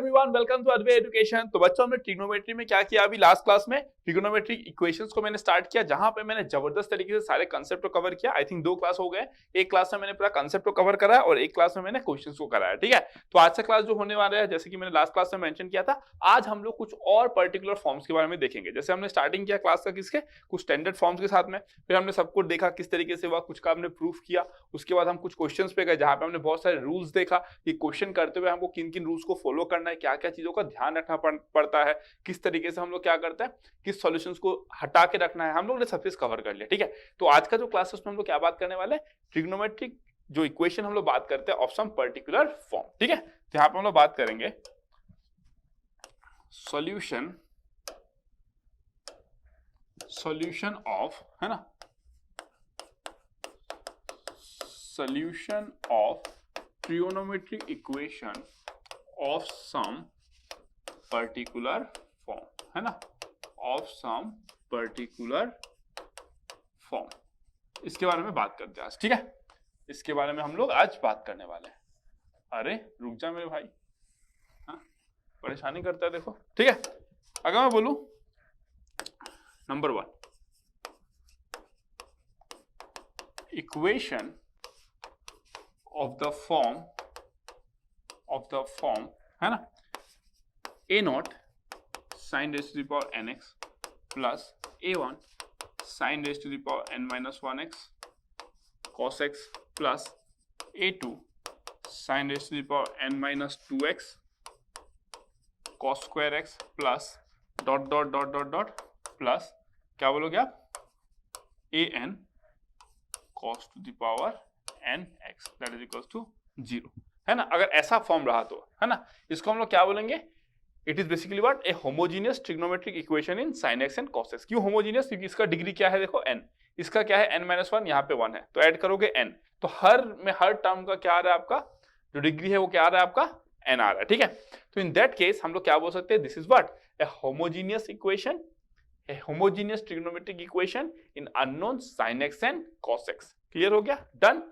Everyone, welcome to Advait education. तो बच्चों, हमने ट्रिग्नोमेट्री में क्या किया अभी लास्ट क्लास में? ट्रिग्नोमेट्रिक इक्वेशंस को मैंने स्टार्ट किया, जहां पे मैंने जबरदस्त तरीके से सारे कांसेप्ट को कवर किया। आई थिंक 2 क्लास हो गए। एक क्लास में मैंने पूरा कांसेप्ट को कवर करा और एक क्लास में मैंने क्वेश्चंस को कराया। ठीक है, तो आज का क्लास जो होने वाला है, जैसे कि मैंने लास्ट क्लास में मेंशन किया था, आज हम लोग कुछ और पर्टिकुलर फॉर्म्स के बारे में देखेंगे। जैसे हमने स्टार्टिंग किया क्लास का किसके, कुछ स्टैंडर्ड फॉर्म्स के साथ में, फिर हमने सब कुछ देखा किस तरीके से हुआ, कुछ का हमने प्रूफ किया। उसके बाद हम कुछ क्वेश्चंस पे गए, जहां पे हमने बहुत सारे रूल्स देखा कि क्वेश्चन करते हुए हमको किन किन रूल्स को फॉलो करना है, क्या क्या चीजों का ध्यान रखना पड़ता है, किस तरीके से हम लोग क्या करते हैं, किस सॉल्यूशंस को हटा के रखना है, हम लोग ने सब चीज कवर कर लिया। ठीक है, तो आज का जो क्लास है उसमें हम लोग क्या बात करने वाले हैं, ट्रिग्नोमेट्रिक जो इक्वेशन हम लोग बात करते हैं ऑफ सम पर्टिकुलर फॉर्म। ठीक है, तो यहां पे हम लोग बात करेंगे सॉल्यूशन ऑफ, है ना, solution of trigonometric equation of some particular form, है ना, ऑफ सम पर्टिकुलर फॉर्म। इसके बारे में बात करते हैं आज। ठीक है, इसके बारे में हम लोग आज बात करने वाले हैं। अरे रुक जा मेरे भाई, हाँ परेशानी करता है देखो। ठीक है, अगर मैं बोलूं number 1, equation of the form, है ना, a naught sin raised to the power nx plus a1 sin raised to the power n minus 1x cos x plus a2 sin raised to the power n minus 2x cos square x plus dot dot dot dot dot plus क्या बोलोगे आप, an cos to the power nx that is equals to 0, है ना। अगर ऐसा form रहा तो, है ना, इसको हम लोग क्या बोलेंगे, it is basically what, A homogeneous trigonometric equation in sin x and cos x। क्यों होमोजेनियस, क्योंकि इसका डिग्री क्या है देखो n, इसका क्या है n-1, यहाँ पे 1 है, तो ऐड करोगे n, तो हर टर्म का क्या आ रहा है आपका, जो डिग्री है वो क्या आ रहा है आपका, n आ रहा है। ठीक है, तो इन दैट केस हम लोग क्या बोल सकते हैं, this is what, A homogeneous equation, A homogeneous trigonometric equation in unknown sin x and cos x। Clear हो गया, डन।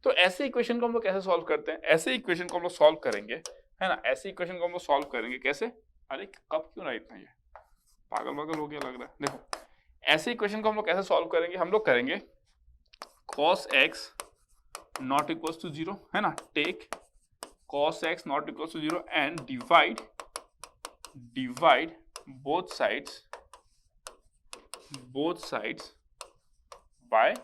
तो ऐसे इक्वेशन को हम लोग कैसे सॉल्व करते हैं, ऐसे इक्वेशन को हम लोग सॉल्व करेंगे, है ना, ऐसे इक्वेशन को हम लोग सॉल्व करेंगे कैसे, अरे कब क्यों ना इतना ये पागल हो गया लग रहा है। देखो ऐसे इक्वेशन को हम लोग कैसे सॉल्व करेंगे, हम लोग करेंगे cos x not equals to 0, है ना, take cos x not equals to 0 and divide both sides by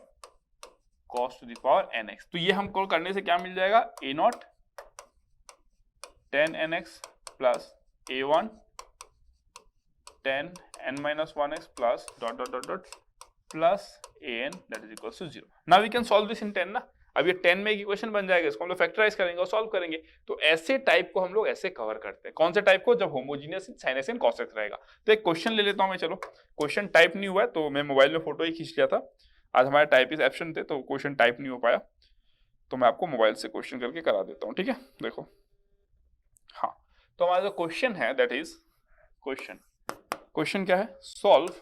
cos to the power nx। तो ये हमको करने से क्या मिल जाएगा, a not 10 nx plus a1 10 n minus 1x plus dot dot dot dot plus an that is equals to 0। now we can solve this in 10 ना। अब ये 10 में एक इक्वेशन बन जाएगा, इसको हम लोग फैक्टराइज करेंगे और सॉल्व करेंगे। तो ऐसे टाइप को हम लोग ऐसे कवर करते हैं। कौन से टाइप को, जब homogeneous sin x and cos x रहेगा। तो एक क्वेश्चन ले लेता हूं मैं, चलो क्वेश्चन टाइप नहीं हुआ है तो मैं मोबाइल में फोटो ही खींच लिया था, आज हमारे टाइपिस्ट एब्सेंट थे तो क्वेश्चन टाइप नहीं हो पाया, तो मैं आपको मोबाइल से क्वेश्चन करके करा देता हूँ। ठीक है, देखो, हाँ, तो हमारा जो क्वेश्चन है दैट इज क्वेश्चन क्या है, solve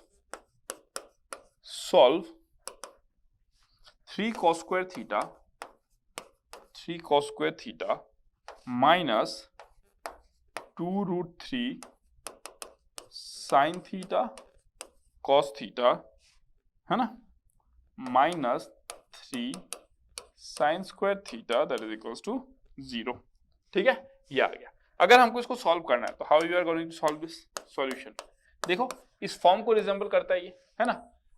3 cos square theta minus 2 root 3 sin theta cos theta, है ना, minus 3 sin square theta that is equals to 0। ठीक है, ये आ गया। अगर हमको इसको सॉल्व करना है तो how you are going to solve this solution, देखो इस फॉर्म को रिजेंबल करता है ये, है ना।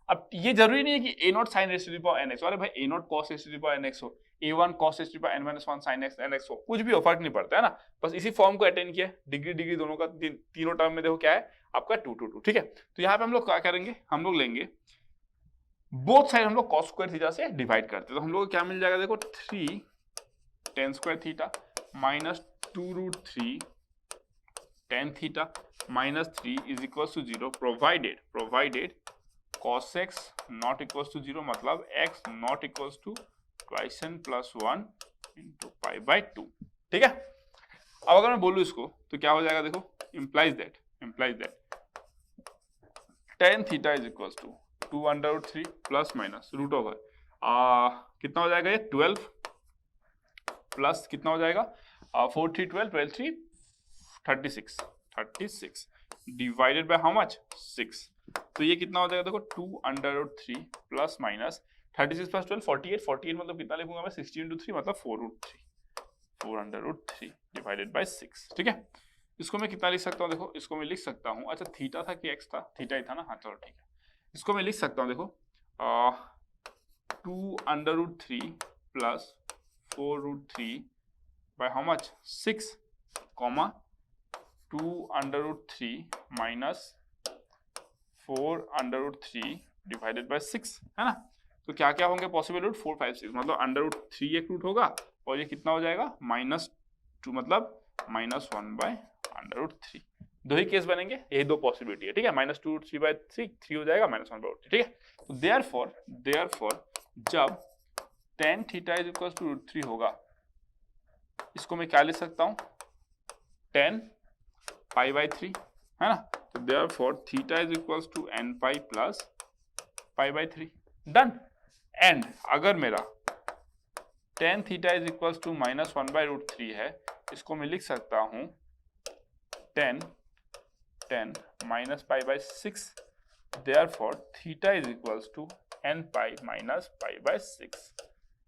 अब ये जरूरी नहीं है कि a not sin raised to the power nx, अरे भाई a not cos raised to the power nx हो, a1 cos raised to the power n-1 sin x nx हो, कुछ भी हो, फर्क नहीं पड़ता, है ना। बस इसी फॉर्म को अटेन किया, डिग्री दोनों का, तीनों टर्म में देखो क्या है आपका 2 to 2। ठीक है, तो यहाँ पे हम लोग क्या करेंगे, हम लोग लेंगे बोथ साइड हम लोग cos स्क्वायर थीटा से डिवाइड करते हैं, तो हम लोग क्या मिल जाएगा देखो, 3 tan square theta minus 2 root 3 tan theta minus 3 is equals to 0 provided cos x not equals to 0, मतलब x not equals to twice n plus 1 into pi by 2। ठीक है, अब अगर मैं बोलूं इसको तो क्या हो जाएगा, देखो implies that tan theta is equals to 2 under root 3 plus minus root over कितना हो जाएगा, ये 12 प्लस कितना हो जाएगा 4 3 12 12 3 36 डिवाइडेड बाय हाउ मच 6। तो ये कितना हो जाएगा देखो 2√3 प्लस माइनस 36 प्लस 12 48 मतलब कितना लिखूंगा मैं 60 into 3 मतलब 4√3 डिवाइडेड बाय 6। ठीक है, इसको मैं कितना लिख सकता हूँ देखो, इसको मैं लिख सकता हूँ, अच्छा थीटा था कि एक्स था, थीटा ही था ना, हाँ चलो ठीक है, इसको मैं लिख सकता हूँ देखो 2√3 plus 4√3 bye how much 6 comma 2√3 minus 4√3 divided by 6 है ना। तो क्या क्या होंगे पॉसिबल रूट 4 5 6 मतलब √3 एक रूट होगा और ये कितना हो जाएगा -2 मतलब -1/√3। दो ही केस बनेंगे, यही दो पॉसिबिलिटी है। ठीक है, -2√3/3 3 हो जाएगा -1/√3। ठीक है, तो देयरफॉर जब tan theta is equal to √3 होगा, इसको मैं क्या लिख सकता हूँ tan π/3 है ना। तो therefore theta is equal to nπ plus π/3 done. And अगर मेरा tan theta is equal to -1/√3 है, इसको मैं लिख सकता हूँ tan -π/6 therefore theta is equal to nπ minus π/6।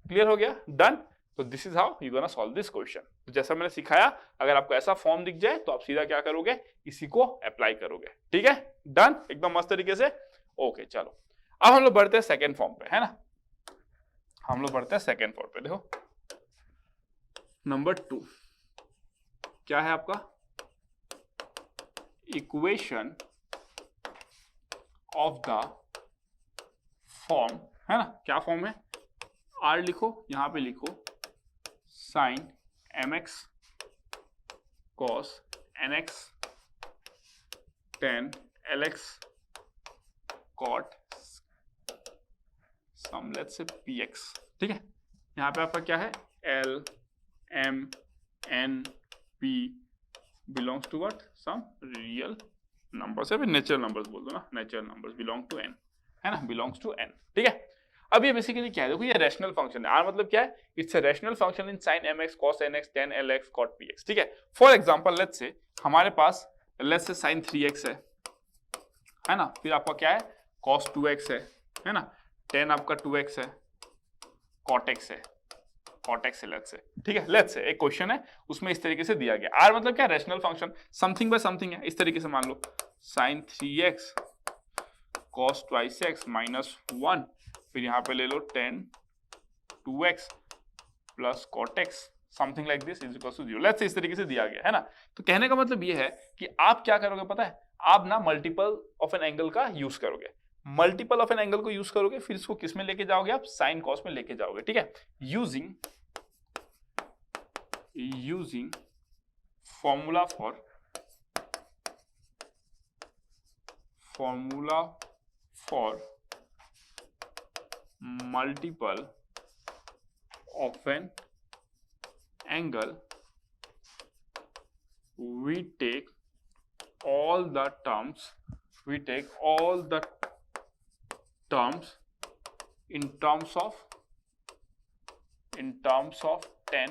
Clear हो गया, डन। तो this is how you gonna solve this question. तो जैसा मैंने सिखाया, अगर आपको ऐसा फॉर्म दिख जाए तो आप सीधा क्या करोगे, इसी को अप्लाई करोगे। ठीक है, डन, एकदम मस्त तरीके से। ओके चलो, अब हम लोग बढ़ते हैं सेकेंड फॉर्म पे, है ना। हम लोग बढ़ते हैं सेकेंड फॉर्म पे। देखो नंबर 2 क्या है आपका, इक्वेशन ऑफ द फॉर्म, है ना। क्या फॉर्म है, आर लिखो, यहां पे लिखो sin mx cos nx tan lx cot some let's say px। ठीक है, यहाँ पे आपका क्या है l m n p belongs to what, some real numbers है, नेचुरल नंबर्स बोल दो ना, natural numbers belong to n, है ना, बिलोंग्स टू n। ठीक है, अब ये बेसिकली क्या है, देखो ये रैशनल फंक्शन है। आर मतलब क्या है, it's a rational function in sin mx cos nx tan lx cot px। ठीक है, फॉर एग्जांपल लेट्स से हमारे पास लेट्स से sin 3x है ना, फिर आपका क्या है cos 2x है ना, tan आपका 2x है, cot x है लेट्स से। ठीक है, लेट्स से एक क्वेश्चन है, उसमें इस तरीके से दिया गया। आर मतलब क्या, rational function, something bye something है। इस तरीके से मान लो sin 3x cos twice x -1, फिर यहाँ पे ले लो tan 2x plus cot x something like this is equal to 0। Let's say इस तरीके से दिया गया है ना। तो कहने का मतलब ये है कि आप क्या करोगे पता है, आप ना मल्टीपल ऑफ एन एंगल का यूज करोगे। मल्टीपल ऑफ एन एंगल को यूज करोगे, फिर इसको किस में लेके जाओगे आप, साइन कॉस में लेके जाओगे। ठीक है, using formula for multiple of an angle, we take all the terms in terms of tan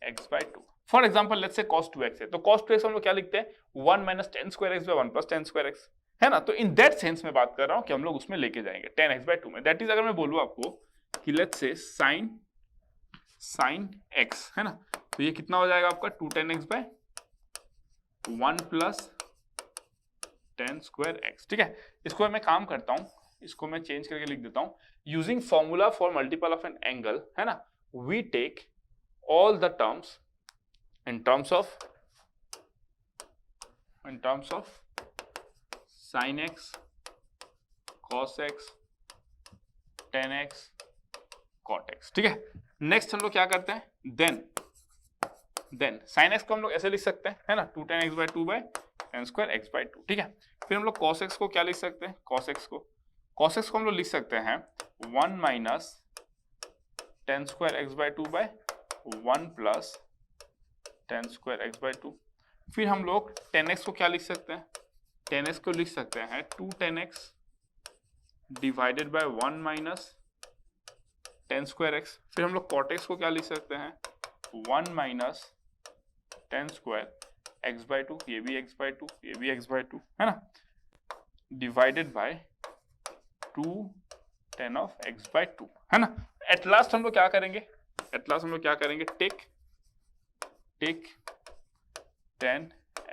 x/2। For example let's say cos 2x है, तो cos 2x हम लोग क्या लिखते हैं, 1 - tan square x by 1 + tan square x, है ना। तो इन दैट सेंस में बात कर रहा हूं कि हम लोग उसमें लेके जाएंगे tan x/2 में। दैट इज अगर मैं बोलूं आपको कि लेट्स से sin x है ना, तो ये कितना हो जाएगा आपका 2 tan x/1 + tan square x। ठीक है, इसको मैं काम करता हूं, इसको मैं चेंज करके लिख देता हूं, using formula for multiple of an angle, है ना, we take all the terms in terms of sin x cos x tan x cot x। ठीक है, नेक्स्ट हम लोग क्या करते हैं, देन sin x को हम लोग ऐसे लिख सकते हैं, है ना, 2 tan x/2 tan square x/2। ठीक है, फिर हम लोग cos x को क्या लिख सकते हैं, cos x को हम लोग लिख सकते हैं 1 - tan square x/2 1 + tan square x/2। फिर हम लोग tan x को क्या लिख सकते हैं, tan x को लिख सकते हैं 2 tan x divided by 1 - tan square x। फिर हम लोग cot x को क्या लिख सकते हैं 1 - tan square x by to, ये भी एक्स बाई टू, ये भी एक्स बाई टू, है ना, divided by 2 tan of x by two, है ना। एट लास्ट हम लोग क्या करेंगे, take tan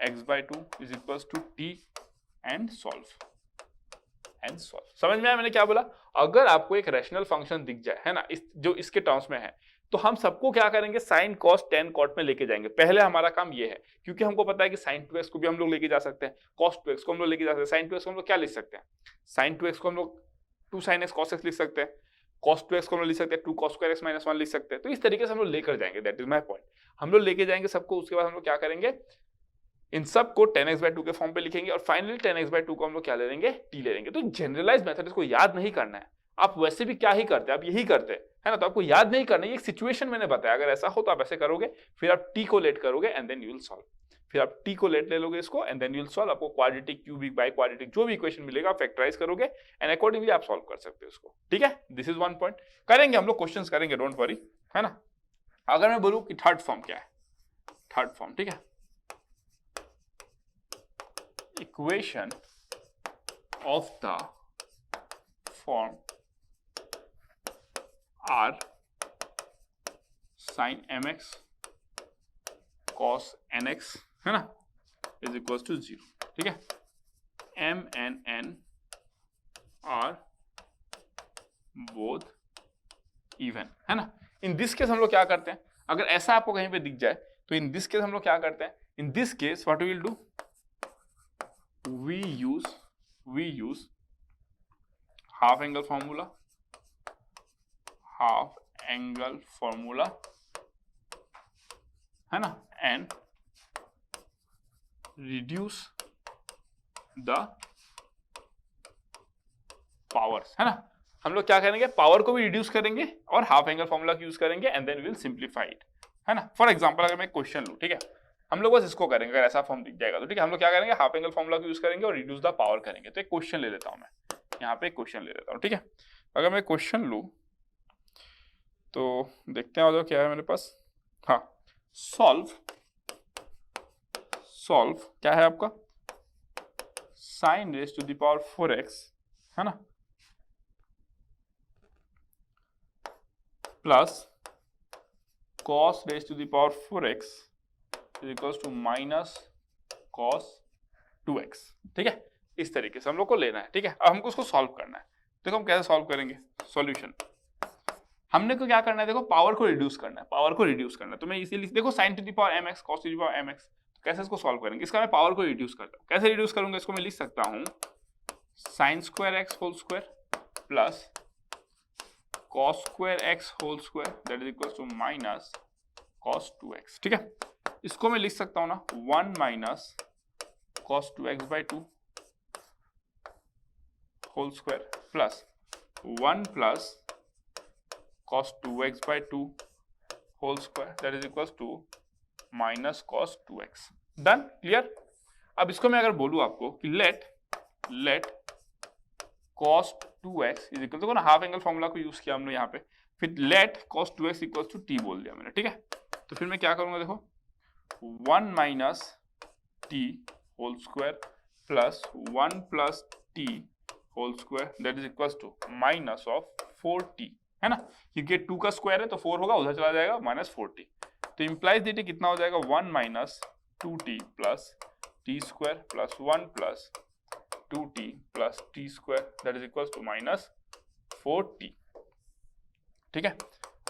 x by two is equal to t and solve. समझ में आया मैंने क्या बोला? अगर आपको एक रैशनल फंक्शन दिख जाए, है ना, जो इसके टर्म्स में है, तो हम सबको क्या करेंगे, साइन कॉस टेन कॉट में लेके जाएंगे। पहले हमारा काम ये है, क्योंकि हमको पता है कि साइन टू एक्स को भी हम लोग लेके जा सकते हैं, कॉस टू एक्स को हम लोग लेके जा सकते हैं। साइन टू एक्स को हम लोग क्या लिख सकते हैं, साइन टू एक्स को हम लोग 2 sin x cos x लिख सकते हैं, cos 2x को हम लोग लिख सकते हैं 2 cos square x minus 1 लिख सकते हैं। तो इस तरीके से हम लोग लेकर जाएंगे, दैट इज माय पॉइंट। हम लोग लेके जाएंगे सबको, उसके बाद हम लोग क्या करेंगे, इन सब को tan x by 2 के फॉर्म पे लिखेंगे और फाइनली tan x by 2 को हम लोग क्या ले लेंगे, t ले लेंगे। तो जनरलाइज मेथड, इसको याद नहीं करना है, आप वैसे भी क्या ही करते हैं, आप यही करते हैं, है ना। तो आपको याद नहीं करना है, ये एक सिचुएशन मैंने बताया, अगर ऐसा हो तो आप ऐसे करोगे, फिर आप t को लेट करोगे and then you will solve. फिर आप t को लेट ले लोगे इसको and then you will solve. आपको क्वाड्रेटिक, क्यूबिक, बाई क्वाड्रेटिक जो भी इक्वेशन मिलेगा आप फैक्टराइज करोगे एंड अकॉर्डिंगली आप सॉल्व कर सकते हो उसको, ठीक है। This is one point. करेंगे हम लोग, क्वेश्चंस करेंगे, डोंट वरी, है ना। अगर मैं बोलूं कि थर्ड फॉर्म क्या है, थर्ड फॉर्म, ठीक है, equation of the form R sine mx cos nx, है ना, इज इक्वल टू 0, ठीक है। m and n are both even, है ना। इन दिस केस हम लोग क्या करते हैं, अगर ऐसा आपको कहीं पे दिख जाए तो इन दिस केस हम लोग क्या करते हैं, in this case what we will do, we use half angle formula, है ना, and reduce the powers, है ना। हम लोग क्या करेंगे, पावर को भी रिड्यूस करेंगे और हाफ एंगल फॉर्मूला यूज करेंगे and then will simplify it, है ना। फॉर एग्जांपल अगर मैं क्वेश्चन लूं, ठीक है, हम लोग बस इसको करेंगे, अगर ऐसा फॉर्म दिख जाएगा तो ठीक है, हम लोग क्या करेंगे, हाफ एंगल फॉर्मूला को यूज करेंगे और रिड्यूस द पावर करेंगे। तो एक क्वेश्चन ले लेता हूं मैं, यहाँ पे एक क्वेश्चन ले लेता हूं, ठीक है। अगर मैं क्वेश्चन लूं तो देखते हैं क्या है मेरे पास। हाँ, सॉल्व क्या है आपका, sine raise to the power 4x, है ना, plus cos raise to the power 4x is equals to minus cos 2x, ठीक है। इस तरीके से हम लोग को लेना है, ठीक है। अब हमको उसको सॉल्व करना है। देखो हम कैसे सॉल्व करेंगे, सॉल्यूशन हमने को क्या करना है, देखो पावर को रिड्यूस करना है, तो मैं इसीलिए देखो sin to the power mx cos to the power mx, तो कैसे इसको सॉल्व करेंगे, इसका मैं पावर को रिड्यूस करता हूँ। कैसे रिड्यूस करूंगा, इसको मैं लिख सकता हूँ sin square x whole square plus cos square x whole square that is equal to minus cos 2x, ठीक है। इसको मैं लिख सकता हूँ ना 1 minus cos 2x by 2 whole square plus 1 plus cos 2x by 2 whole square that is equals to minus cos 2x. Done? Clear? अब इसको मैं अगर बोलूं आपको कि let cos 2x is equal to ना हाफ एंगल फॉर्मूला को use किया हमने यहाँ पे, फिर let cos 2x equals to t बोल दिया मैंने, ठीक है। तो फिर मैं क्या करूंगा, देखो 1 minus t whole square plus 1 plus t whole square that is equals to minus of 4t, है ना, क्योंकि 2 का स्क्वायर है तो 4 होगा, उधर चला जाएगा माइनस 4t, तो इंप्लाइज dt कितना हो जाएगा 1 minus 2t plus t square plus 1 plus 2t plus t square that is equals to minus 4t, ठीक है।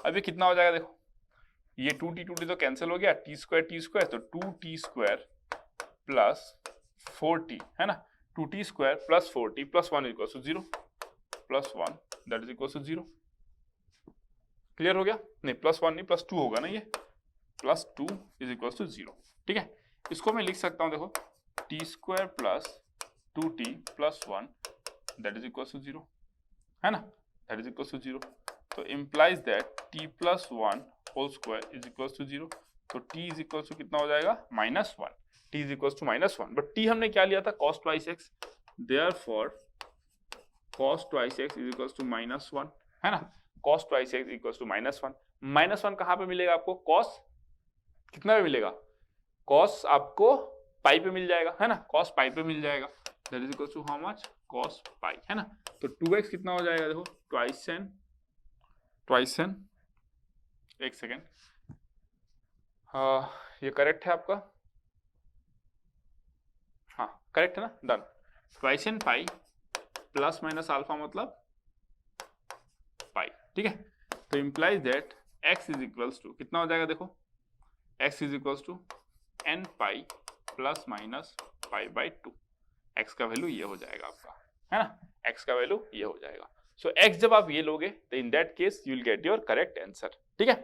अब ये कितना हो जाएगा, देखो ये 2t तो कैंसिल हो गया, t स्क्वायर तो 2t स्क्वायर प्लस 4t, है ना, 2t square plus 4t plus 1 equals to 0 plus 1 that is equals to 0। Clear हो गया, नहीं प्लस 1 नहीं प्लस 2 होगा ना, ये प्लस 2 इज इक्वल्स टू 0, ठीक है। इसको मैं लिख सकता हूं, देखो t square plus 2t plus 1 that is equals to 0, है ना, दैट इज इक्वल्स टू 0। तो implies that t plus 1 whole square is equals to 0, तो t इज इक्वल्स टू कितना हो जाएगा minus 1, t is equals to minus 1, but t हमने क्या लिया था cos twice x, therefore cos twice x is equals to minus 1, है ना, cos twice x equals to minus 1। Minus 1 कहाँ पे मिलेगा आपको, cos कितना पे मिलेगा, कॉस आपको पाई पे मिल जाएगा, है ना, कॉस पाई पे मिल जाएगा, that is equal to how much, cos pi, है ना। तो 2x कितना हो जाएगा, देखो ट्वाइस एन, एक सेकेंड, ये करेक्ट है आपका, हाँ करेक्ट है ना, done. Twice N pi plus minus alpha मतलब पाई, ठीक है। तो implies that x is equals to कितना हो जाएगा, देखो x is equals to n pi plus minus pi by 2, x का वैल्यू ये हो जाएगा आपका, है ना, x का वैल्यू ये हो जाएगा। सो x जब आप ये लोगे तो in that case you will get your correct answer, ठीक है,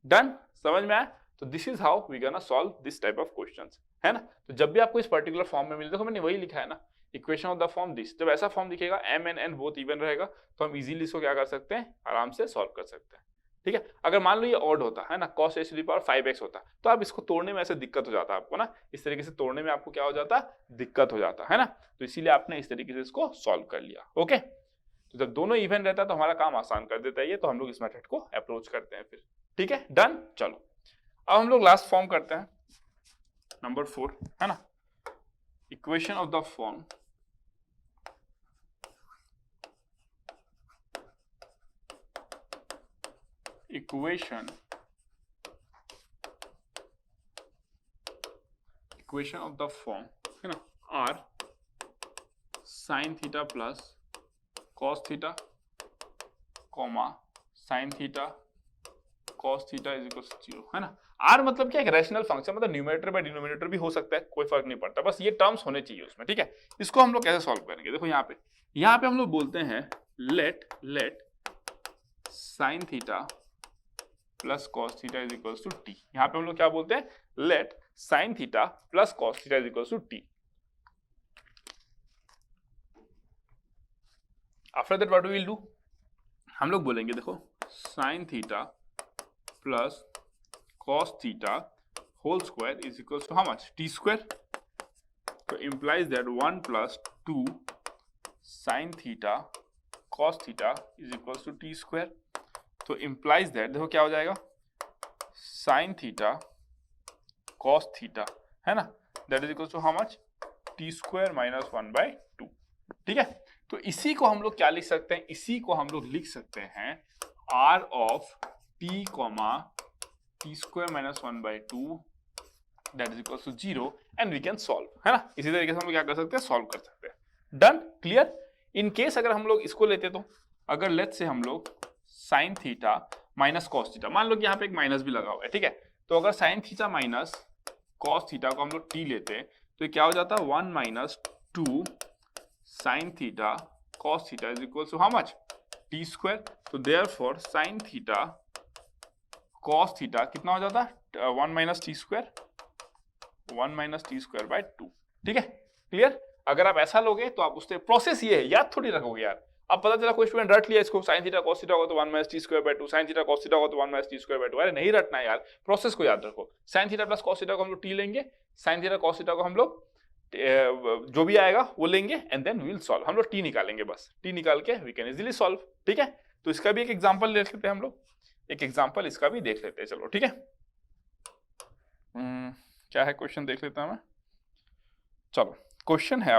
डन, समझ में आया। तो this is how we gonna solve this type of questions, है ना। तो जब भी आपको इस पर्टिकुलर फॉर्म में मिले, देखो मैंने वही लिखा है ना, equation of the form this, जब ऐसा फॉर्म दिखेगा m and n both even रहेगा तो हम इजीली इसको क्या कर सकते हैं, आराम से सॉल्व कर सकते हैं, ठीक है। अगर मान लो ये ऑड होता है ना, cos h to the power 5x होता तो आप इसको तोड़ने में ऐसे दिक्कत हो जाता आपको ना, इस तरीके से तोड़ने में आपको क्या हो जाता, दिक्कत हो जाता है ना। तो इसीलिए आपने इस तरीके से इसको सॉल्व कर लिया, ओके। तो जब दोनों इवन रहता है तो हमारा काम आसान कर देता है ये, तो हम लोग इस मेथड को अप्रोच करते हैं फिर, ठीक है, डन। चलो अब हम लोग लास्ट फॉर्म करते हैं, नंबर 4, है ना, equation of the form equation of the form, है ना, r sin theta plus cos theta comma sin theta cos theta is equal to 0, है ना। r मतलब क्या है, रैशनल फंक्शन, मतलब न्यूमरेटर बाय डिनोमिनेटर भी हो सकता है, कोई फर्क नहीं पड़ता, बस ये टर्म्स होने चाहिए उसमें, ठीक है। इसको हम लोग कैसे सॉल्व करेंगे, देखो यहाँ पे हम लोग बोलते हैं let sin theta plus cos theta is equals to T, यहाँ पे हम लोग क्या बोलते हैं, let sine theta plus cos theta is equals to T. After that what we will do, हम लोग बोलेंगे देखो sine theta plus cos theta whole square is equals to how much, T square. तो implies that 1 plus 2 sine theta cos theta is equals to T square. तो implies that, देखो क्या हो जाएगा, साइन थीटा कॉस थीटा, है ना, that is equal to how much, T square minus 1/2, ठीक है। तो इसी को हम लोग क्या लिख सकते हैं, इसी को हम लोग लिख सकते हैं r of t comma t square minus 1/2 that is equal to 0 and we can solve, है ना। इसी तरीके से हम लोग क्या कर सकते हैं, सॉल्व कर सकते हैं, डन, क्लियर। इन केस अगर हम लोग इसको लेते तो, अगर लेट्स से हम लोग sine theta minus cos theta, मान लो कि यहाँ पे एक माइनस भी लगा हुआ है, ठीक है। तो अगर sine theta minus cos theta को हम लोग टी लेते हैं तो क्या हो जाता है, 1 minus 2 sine theta cos theta is equal to how much, T square. तो therefore sine theta cos theta कितना हो जाता है, 1 minus T square, 1 minus T square by 2, ठीक है, क्लियर। अगर आप ऐसा लोगे तो आप उससे प्रोसेस ये है, याद थोड़ी रखोगे यार। अब पता चला कोई स्टूडेंट रट लिया इसको, sin थीटा cos थीटा होगा तो 1 minus T square by 2, sin theta cos theta होगा तो 1 माइनस टी स्क्वायर बाय 2, अरे नहीं रटना यार, प्रोसेस को याद रखो। sin theta plus cos theta को हम लोग t लेंगे, sin थीटा cos थीटा को हम लोग जो भी आएगा वो लेंगे and then we will solve, हम लोग t निकालेंगे, बस t निकाल के वी कैन इजीली सॉल्व, ठीक है। तो इसका भी एक एग्जांपल देख लेते हैं हम लोग, एक एग्जांपल इसका भी देख लेते हैं, चलो ठीक है। क्या है क्वेश्चन, देख लेता हूं मैं, चलो क्वेश्चन है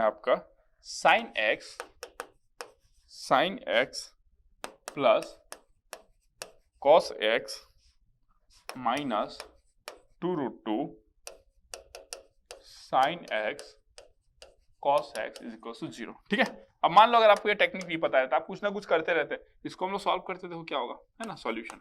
आपका sine x plus cos x minus 2√2 sine x cos x is equal to 0, ठीक है। अब मान लो अगर आपको ये टेक्निक नहीं पता है तो आप कुछ ना कुछ करते रहते, इसको हम लोग सॉल्व करते देखो क्या होगा, है ना, सॉल्यूशन,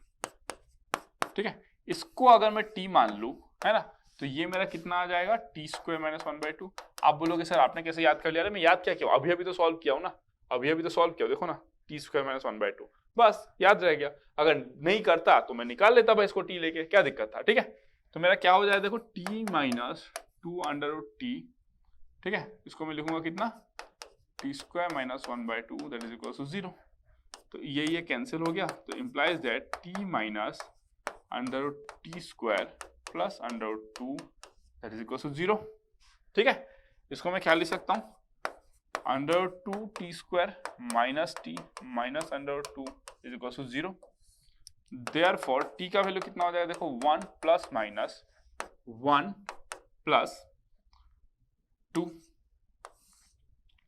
ठीक है। इसको अगर मैं t मान लूं, है ना, तो ये मेरा कितना आ जाएगा, टी स्क्वायर माइनस 1/2। आप बोलोगे सर आपने कैसे याद कर लिया, अरे मैं याद क्या किया, अभी तो सॉल्व किया हूं ना, देखो ना, टी स्क्वायर माइनस 1/2, बस याद रह गया। अगर नहीं करता तो मैं निकाल लेता भाई इसको टी लेके, क्या दिक्कत था, ठीक है। तो मेरा क्या हो जाएगा, देखो टी माइनस 2√t, ठीक है, इसको मैं लिखूंगा कितना, t square minus 1/2 that is equal to 0। तो ये कैंसिल हो गया, तो implies that t minus √t square plus √2 that is equal to 0, ठीक है। इसको मैं क्या लिख सकता हूँ, √2t square minus t minus √2 is equal to 0। Therefore t का वैल्यू कितना हो जाएगा देखो 1 plus minus 1 plus 2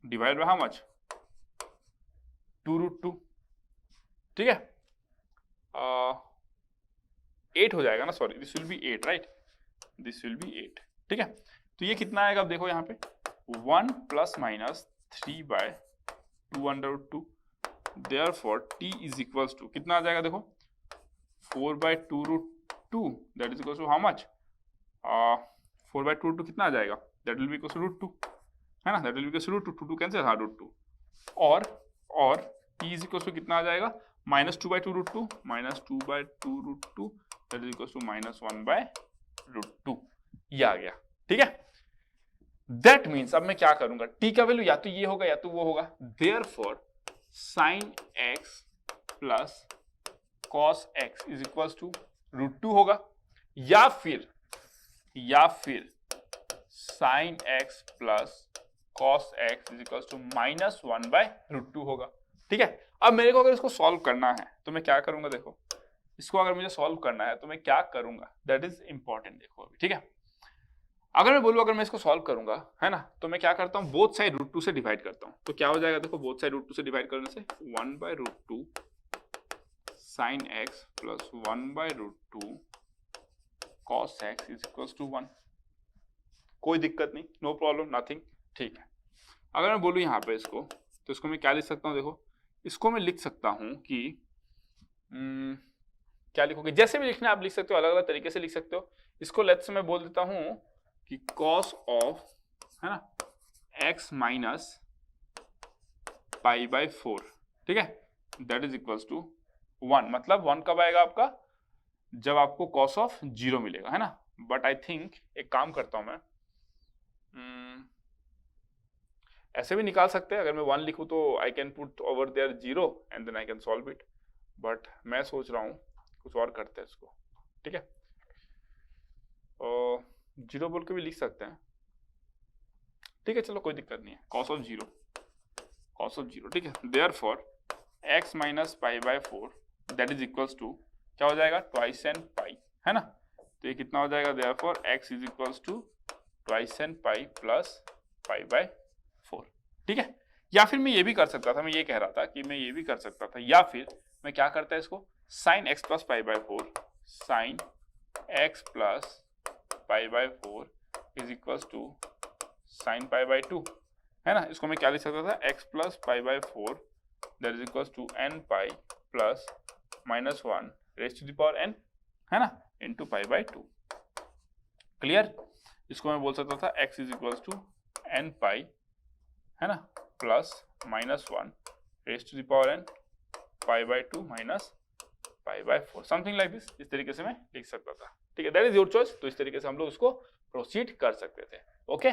divide by how much 2√2, ठीक है 8 हो जाएगा ना, sorry this will be 8 right, this will be 8, ठीक है। तो ये कितना आएगा अब देखो यहाँ पे 1 plus minus 3 by 2√2, therefore t is equals to कितना आ जाएगा देखो 4 by 2√2 that is equals to how much 4 by 2√2 कितना आ जाएगा, that will be equals to √2 है ना, that will be equals to √2 cancel, हाँ √2 और t इज इक्वल्स टू कितना आ जाएगा -2 by 2√2 -2 by 2√2 that is equals to -1 by √2, ये आ गया, ठीक है। दैट मीन्स अब मैं क्या करूंगा, t का वैल्यू या तो ये होगा या तो वो होगा, therefore sin x plus cos x is equals to √2 होगा, या फिर sin x plus cos x is equals to -1 by √2 होगा, ठीक है। अब मेरे को अगर इसको सॉल्व करना है तो मैं क्या करूंगा देखो, इसको अगर मुझे सॉल्व करना है तो मैं क्या करूंगा, दैट इज इंपॉर्टेंट देखो अभी, ठीक है। अगर मैं बोलूं अगर मैं इसको सॉल्व करूंगा है ना, तो मैं क्या करता हूं बोथ साइड √2 से डिवाइड करता हूं, तो क्या हो जाएगा देखो बोथ साइड √2 से डिवाइड करने से 1 by √2 sin x plus 1 by √2 cos x is equals to 1, कोई दिक्कत नहीं, नो प्रॉब्लम नथिंग, ठीक है। अगर मैं बोलूं यहाँ पे इसको, तो इसको मैं क्या लिख सकता हूँ देखो, इसको मैं लिख सकता हूँ कि क्या लिखोगे, जैसे भी लिखना आप लिख सकते हो, अलग अलग तरीके से लिख सकते हो। इसको लेट्स से मैं बोल देता हूँ कि cos ऑफ है ना x माइनस पाई बाय 4, ठीक है, दैट इज इक्वल्स टू 1, मतलब 1 कब आएगा आपका, जब आपको cos ऑफ 0 मिलेगा, है ना। बट आई थिंक एक काम करता हूं मैं, ऐसे भी निकाल सकते हैं, अगर मैं 1 लिखूं तो I can put over there 0 and then I can solve it, but मैं सोच रहा हूं कुछ और करते हैं इसको, ठीक है, और 0 बोल के भी लिख सकते हैं, ठीक है, चलो कोई दिक्कत नहीं है, cos ऑफ 0, ठीक है, therefore x minus pi by 4 that is equals to क्या हो जाएगा ट्वाइस एन पाई, है ना, तो ये कितना हो जाएगा, therefore x is equals to twice N pi plus pi by 4, ठीक है। या फिर मैं ये भी कर सकता था, मैं ये कह रहा था कि मैं ये भी कर सकता था, या फिर मैं क्या करता है इसको sin x plus pi by 4 sin x plus pi by 4 is equals to sin pi by 2, है ना, इसको मैं क्या लिख सकता था x plus pi by 4 that is equals to n pi plus -1 raise to the power n, है ना, इनटू पाई बाय 2, क्लियर। इसको मैं बोल सकता था x is equals to n pi, है ना, plus -1 raise to the power n pi by 2 minus pi by 4, something like this, इस तरीके से मैं लिख सकता था, ठीक है, दैट इज योर चॉइस। तो इस तरीके से हम लोग इसको प्रोसीड कर सकते थे, ओके,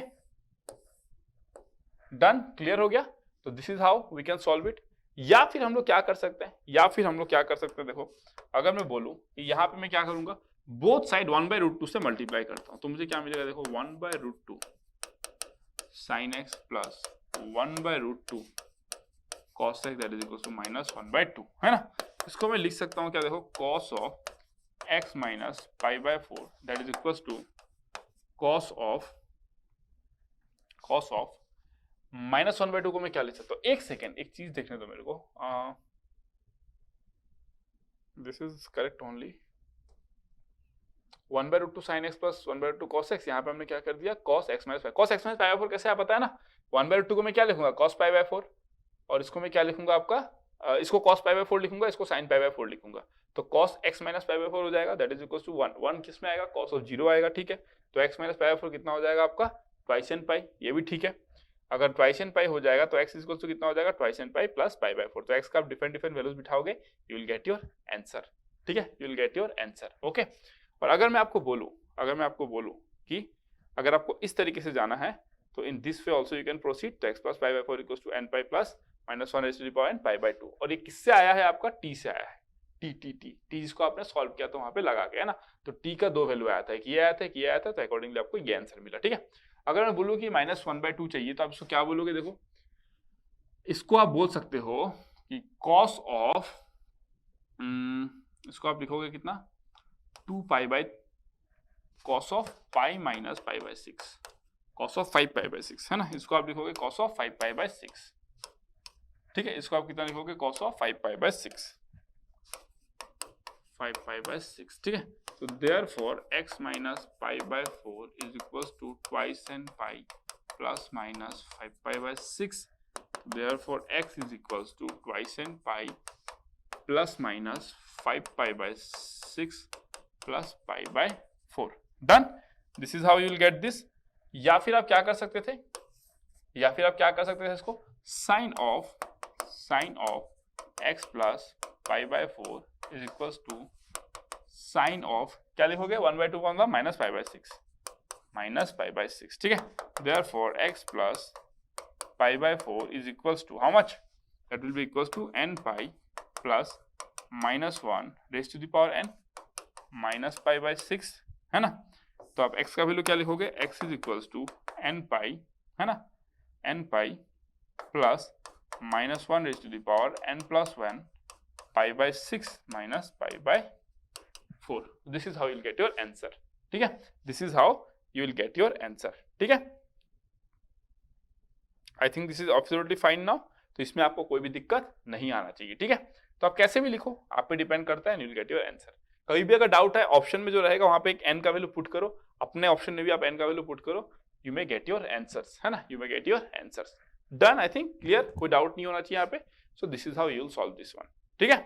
डन, क्लियर हो गया। तो this is how we can solve it. या फिर हम लोग क्या कर सकते हैं, देखो अगर मैं बोलूं कि यहाँ पे मैं क्या करूंगा, बोथ साइड 1 बाय √2 से मल्टीप्लाई करता हूं, तो मुझे क्या मिलेगा देखो 1 by √2 sin x plus 1 by √2 cos x that is equal to -1 by 2, है ना। इसको मैं लिख सकता हूँ क्या देखो cos of x minus pi by 4 that is equal to cos of -1 by 2 को मैं क्या लिख सकता हूँ, एक सेकेंड, एक चीज देखने दो मेरे को, this is correct only 1 by √2 sin x plus 1 by √2 cos x, यहाँ पे हमने क्या कर दिया cos x minus pi by 4 कैसे आप पता है ना, 1 बाय √2 को मैं क्या लिखूंगा cos पाई बाय 4, और इसको मैं क्या लिखूंगा आपका, इसको cos पाई बाय 4 लिखूंगा, इसको sin पाई बाय 4 लिखूंगा, तो cos x minus pi by 4 हो जाएगा दैट इज इक्वल टू 1 किस में आएगा cos ऑफ 0 आएगा, ठीक है। तो x माइनस पाई बाय 4 कितना हो जाएगा आपका ट्वाइस एन पाई, ये भी ठीक है। अगर ट्वाइस एन पाई हो जाएगा तो x इक्वल टू कितना हो जाएगा twice N pi plus pi by 4, तो x का आप डिफरेंट वैल्यूज बिठाओगे, you will get your answer, ठीक है, you will get your answer, okay. और अगर मैं आपको बोलूं कि अगर आपको इस तरीके से जाना है तो in this way also you can proceed, तो x plus pi by 4 equals to n pi plus -1 raise to the power n pi by 2, और ये किससे आया है आपका t से आया है, t जिसको आपने सॉल्व किया तो वहां पे लगा के, है ना, तो t का 2 वैल्यू आया था, एक ये आया था, एक ये आया था, तो अकॉर्डिंगली आपको ये आंसर मिला, ठीक है। अगर मैं बोलूं कि -1 बाय 2 चाहिए तो आप इसको क्या बोलोगे, देखो इसको आप बोल सकते हो कि cos ऑफ इसको आप लिखोगे कितना 2 pi by cos of pi minus pi by 6, cos of 5 pi by 6 है ना, इसको आप लिखोगे कॉस ऑफ 5 पाई बाई 6, ठीक है, इसको आप कितना लिखोगे cos of 5 pi by 6, 5 pi by 6, ठीक है। तो therefore x minus pi by 4 is equals to twice N pi plus minus 5 pi by 6, therefore x is equals to twice N pi plus minus 5 pi by 6 plus pi by 4। Done, this is how you will get this. या फिर आप क्या कर सकते थे, इसको sign of x plus pi by 4 is equals to sine of क्या लिखोगे 1/2 कौन सा माइनस पाई बाई 6, ठीक है। Therefore x plus pi by 4 is equals to how much, that will be equals to n pi plus minus 1 raise to the power n minus pi by 6 है ना। तो आप x का value क्या लिखोगे, x is equals to n pi है ना, n pi plus minus 1 raise to the power n plus 1 pi by 6 minus pi by 4। This is how you will get your answer, ठीक है, this is how you will get your answer, ठीक है। I think this is absolutely fine now, तो इसमें आपको कोई भी दिक्कत नहीं आना चाहिए, ठीक है। तो आप कैसे भी लिखो, आप पे डिपेंड करता है, you will get your answer. कहीं भी अगर डाउट है, ऑप्शन में जो रहेगा वहां पे एक n का वैल्यू पुट करो, अपने ऑप्शन में भी आप n का वैल्यू पुट करो, you may get your answers, है ना, you may get your answers. Done, I think clear, कोई डाउट नहीं होना चाहिए यहाँ पे। So this is how you will solve this one, ठीक है।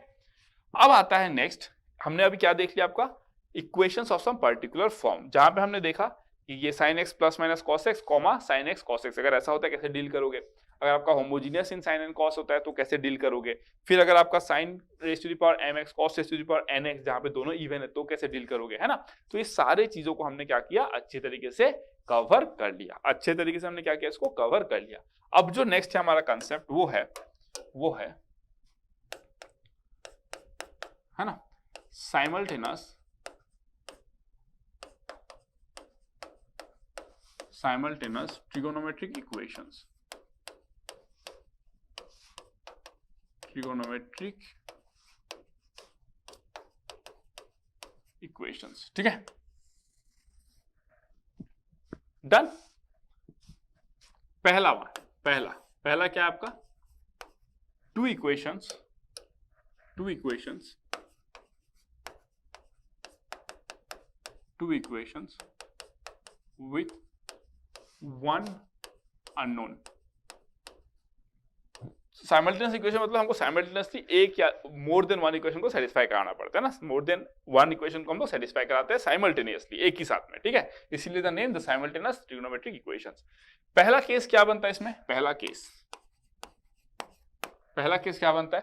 अब आता है नेक्स्ट, हमने अभी क्या देख लिया आपका equations of some particular form, जहां पे हमने देखा कि ये sin x plus minus cos x comma sin x cos x, अगर ऐसा होता है कैसे डील करोगे। अगर आपका homogeneous in sin and cos होता है तो कैसे डील करोगे। फिर अगर आपका sin raise to the power mx cos raise to the power nx जहां पे दोनों इवन है तो कैसे डील करोगे, है ना। तो ये सारे चीजों को हमने क्या किया, अच्छे तरीके से कवर कर लिया, अच्छे तरीके से हमने क्या किया, इसको कवर कर लिया। अब जो नेक्स्ट है हमारा कंसेप्ट वो है ना साइमल्टेनियस trigonometric equations, ठीक है। डन, पहला क्या है आपका two equations with one unknown. Simultaneous equation मतलब हमको साइमल्टेनियसली एक या मोर देन वन इक्वेशन को सेटिस्फाई कराना पड़ता है ना, मोर देन वन इक्वेशन को हम लोग सेटिस्फाई कराते हैं साइमल्टेनियसली एक ही साथ में, ठीक है, इसीलिए the name the simultaneous trigonometric equations. पहला केस क्या बनता है इसमें, पहला केस क्या बनता है,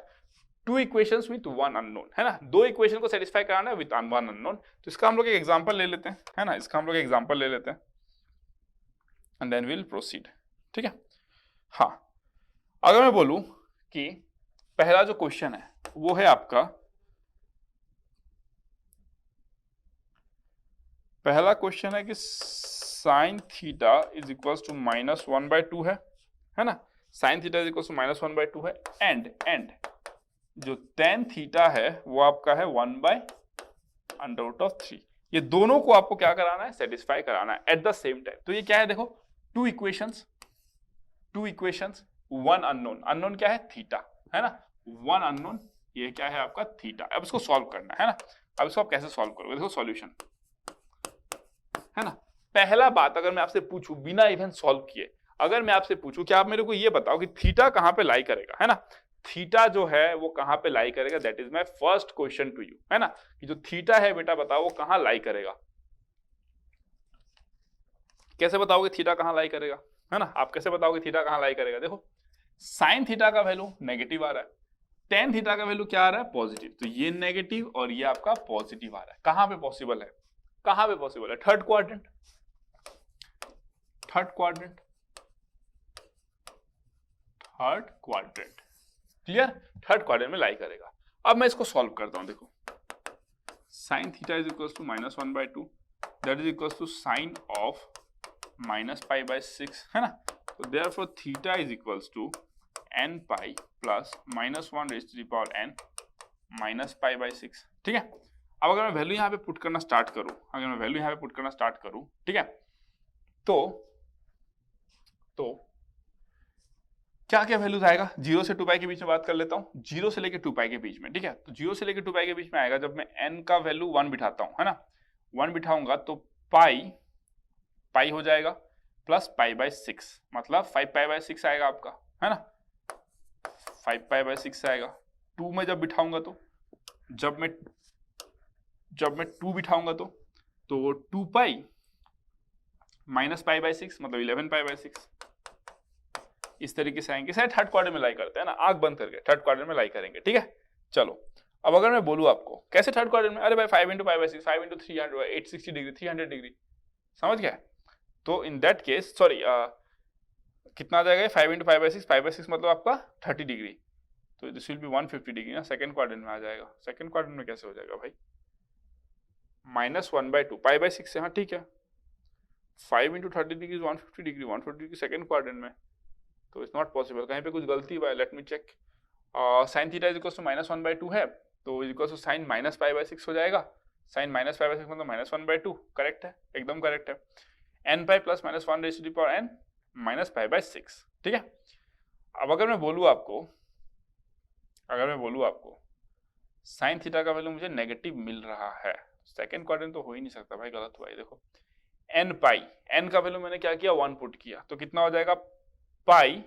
two equations with one unknown, है ना, दो इक्वेशन को सेटिस्फाई कराना है विद वन अननोन। तो इसका हम लोग एक एग्जांपल ले लेते हैं, है ना, एंड देन विल प्रोसीड, ठीक है। हाँ, अगर मैं बोलूं कि पहला जो क्वेश्चन है वो है आपका, पहला क्वेश्चन है कि sine theta is equals to -1/2 है ना, sine theta is equals to -1/2 है, एंड जो टेन थीटा है वो आपका है 1/√3। ये दोनों को आपको क्या कराना है, सेटिस्फाई कराना है एट द सेम टाइम। तो ये क्या है, देखो टू इक्वेशंस वन अननोन क्या है, थीटा, है ना, वन अननोन, ये क्या है आपका थीटा। अब इसको सॉल्व करना है ना, अब इसको आप कैसे सॉल्व करोगे, देखो सॉल्यूशन, है ना। पहला बात, अगर मैं आपसे पूछूं बिना इवन सॉल्व किए, अगर मैं आपसे पूछूं कि आप मेरे को ये बताओ कि थीटा कहां पे लाई करेगा, है ना, थीटा जो है वो कहां पे लाई करेगा, that is my first question to you, है ना, कि जो थीटा है बेटा बताओ वो कहां लाई करेगा। कैसे बताओगे थीटा कहां लाई करेगा, है ना, आप कैसे बताओगे थीटा कहां लाई करेगा। देखो साइन थीटा का वैल्यू नेगेटिव आ रहा है, टेन थीटा का वैल्यू क्या आ रहा है, पॉजिटिव, तो ये नेगेटिव और ये आपका पॉजिटिव आ रहा है। कहां पे पॉसिबल है, third quadrant, clear, third quadrant में लाई करेगा। अब मैं इसको सॉल्व करता हूं, देखो sine theta is equals to -1/2, that is equals to sine of -π/6, है ना। तो therefore theta is equals to n pi plus -1 raise to the power n -π/6, ठीक है। अब अगर मैं वैल्यू यहाँ पे पुट करना स्टार्ट करूं, ठीक है, तो क्या क्या वैल्यूज आएगा, 0 से 2π के बीच में बात कर लेता हूँ, 0 से लेके 2π के बीच में, ठीक है। तो 0 से लेके 2π के बीच में आएगा जब मैं n का वैल्यू 1 बिठाता हूँ, है ना, 1 बिठाऊंगा तो पाई हो जाएगा प्लस π/6, मतलब 5π/6 आएगा आपका, है ना, 5π/6 आएगा। 2 में जब बिठाऊंगा तो जब मैं 2 बिठाऊंगा तो 2π माइनस π/6 मतलब 11π/6, इस तरीके से आएंगे। शायद थर्ड क्वाड्रेंट में लाई करते हैं ना, आंख बंद करके थर्ड क्वाड्रेंट में लाई करेंगे, ठीक है। चलो अब अगर मैं बोलूं आपको कैसे थर्ड क्वाड्रेंट में, अरे भाई 5 × π/6, 5 × 300, 860 डिग्री, 300 डिग्री, समझ गया। तो इन दैट केस सॉरी कितना आ जाएगा 5 × π/6, 5/6 मतलब आपका 30 डिग्री, तो दिस विल बी 150 डिग्री ना, सेकंड क्वाड्रेंट में आ जाएगा। सेकंड क्वाड्रेंट में कैसे हो जाएगा भाई, -1/2 π/6 से, हाँ ठीक है, 5 × 30 degree 150 degree, 150 degree second quadrant में, तो इट्स नॉट पॉसिबल, कहीं पे कुछ गलती हुआ है, let me check. sin theta is equal to -1/2 है, तो इज इक्वल टू sin -π/6 हो जाएगा, sin -π/6 मतलब -1/2, करेक्ट है, एकदम करेक्ट है। nπ प्लस -1⁻n -π/6, ठीक है। अब अगर मैं बोलूँ आपको sin थीटा का वैल्यू मुझे नेगेटिव मिल रहा है, सेकंड क्वाड्रेंट तो हो ही नहीं सकता भाई, गलत हुआ है। देखो n का वैल्यू मैंने क्या किया, 1 पुट किया, तो कितना हो जाएगा पाई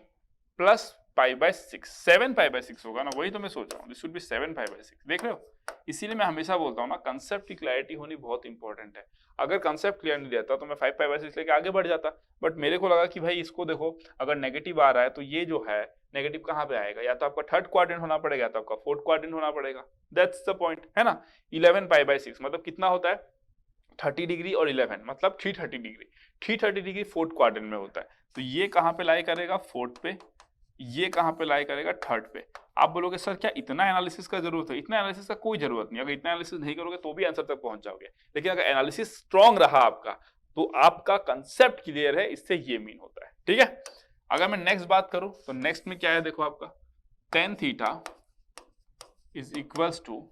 प्लस π/6, 7π/6 होगा ना, वही तो मैं सोच रहा हूँ, दिस शुड बी 7π/6, देख रहे हो। इसीलिए मैं हमेशा बोलता हूँ ना, कंसेप्ट की क्लैरिटी होनी बहुत इंपॉर्टेंट है। अगर कंसेप्ट क्लियर नहीं रहता तो मैं 5π/6 लेके आगे बढ़ जाता, बट मेरे को लगा कि भाई इसको देखो, अगर नेगेटिव आ रहा है तो ये जो है नेगेटिव कहाँ पे आएगा, या तो आपका थर्ड क्वाड्रेंट होना पड़ेगा, या तो आपका फोर्थ क्वाड्रेंट होना पड़ेगा, दैट्स द पॉइंट, है ना। 11π/6 मतलब कितना होता है, 30 डिग्री और 11 मतलब 330 डिग्री, 330 डिग्री फोर्थ क्वाड्रेंट में होता है, तो ये कहाँ पे लाई करेगा, फोर्थ पे, ये कहाँ पे लाई करेगा, थर्ड पे। आप बोलोगे सर क्या इतना एनालिसिस का जरूरत है, इतना एनालिसिस का कोई जरूरत नहीं, अगर इतना एनालिसिस नहीं करोगे तो भी आंसर तक पहुंच जाओगे, लेकिन अगर एनालिसिस स्ट्रॉन्ग रहा आपका तो आपका कंसेप्ट क्लियर है, इससे ये मीन होता है, ठीक है। अगर मैं नेक्स्ट बात करूं तो नेक्स्ट में क्या है, देखो आपका tan theta is equals to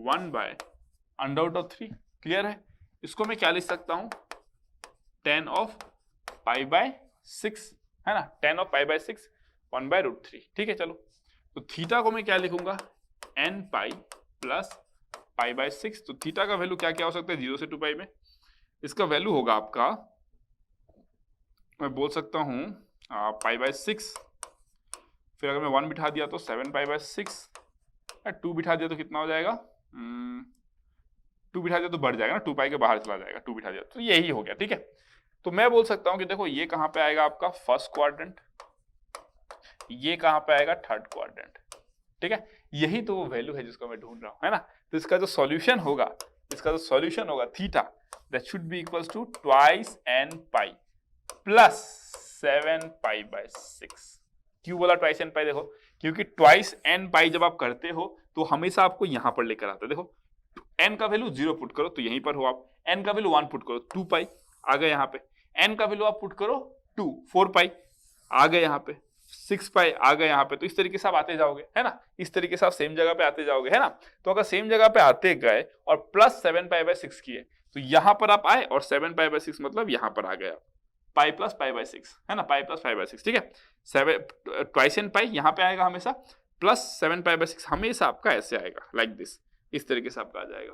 1/√3, clear है। इसको मैं क्या लिख सकता हूं, tan of π/6, है ना, tan of π/6 1/√3, ठीक है। चलो तो थीटा को मैं क्या लिखूंगा, nπ प्लस π/6, तो थीटा का वैल्यू क्या क्या हो सकता है 0 से 2π में, इसका वैल्यू होगा आपका, मैं बोल सकता हूं π/6, फिर अगर मैं 1 बिठा दिया तो 7π/6, 2 बिठा दिया तो कितना हो जाएगा, 2 बिठा दिया तो बढ़ जाएगा ना, 2π के बाहर चला जाएगा, 2 बिठा दिया तो यही हो गया, ठीक है। तो मैं बोल सकता हूं कि देखो ये कहां पे आएगा आपका फर्स्ट क्वाड्रेंट, ये कहां पे आएगा थर्ड क्वाड्रेंट, ठीक है। यही तो वो वैल्यू है जिसको मैं ढूंढ रहा हूं, है ना। तो इसका जो सॉल्यूशन होगा theta that should be equals to twice nπ plus 7π/6। क्यों बोला ट्वाइस nπ, देखो क्योंकि ट्वाइस nπ जब आप करते हो तो हमेशा आपको यहां पर लेकर आता है। देखो n का वैल्यू 0 पुट करो तो यहीं पर हो आप, n का वैल्यू 1 पुट करो 2π आ गए यहाँ पे, n का वैल्यू आप पुट करो 2, 4π आ गए यहाँ पे, 6π आ गए यहाँ पे, तो इस तरीके से आप आते जाओगे, है ना, इस तरीके से आप सेम जगह पे आते जाओगे, है ना। तो अगर सेम जगह पे आते गए और प्लस 7π/6 किए तो यहां पर आप आए और 7π/6 मतलब यहां पर आ गए आप, पाई प्लस π/6, है ना, पाई प्लस π/6, ठीक है। 7 ट्वाइस nπ यहाँ पे आएगा हमेशा, प्लस 7π/6 हमेशा आपका ऐसे आएगा, लाइक दिस, इस तरीके से आपका आ जाएगा,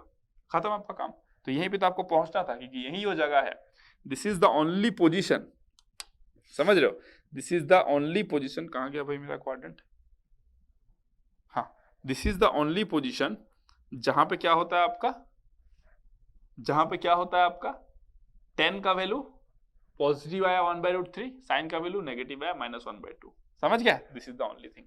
खत्म आपका काम। तो यहीं पे तो आपको पहुंचना था क्योंकि यही वो जगह है, this is the only position, समझ रहे हो, this is the only position. कहां गया भाई मेरा क्वाड्रेंट, हाँ, this is the only position जहां पे क्या होता है आपका, tan का वैल्यू पॉजिटिव आया 1/√3, साइन का वैल्यू नेगेटिव आया -1/2, समझ गया, this is the only thing.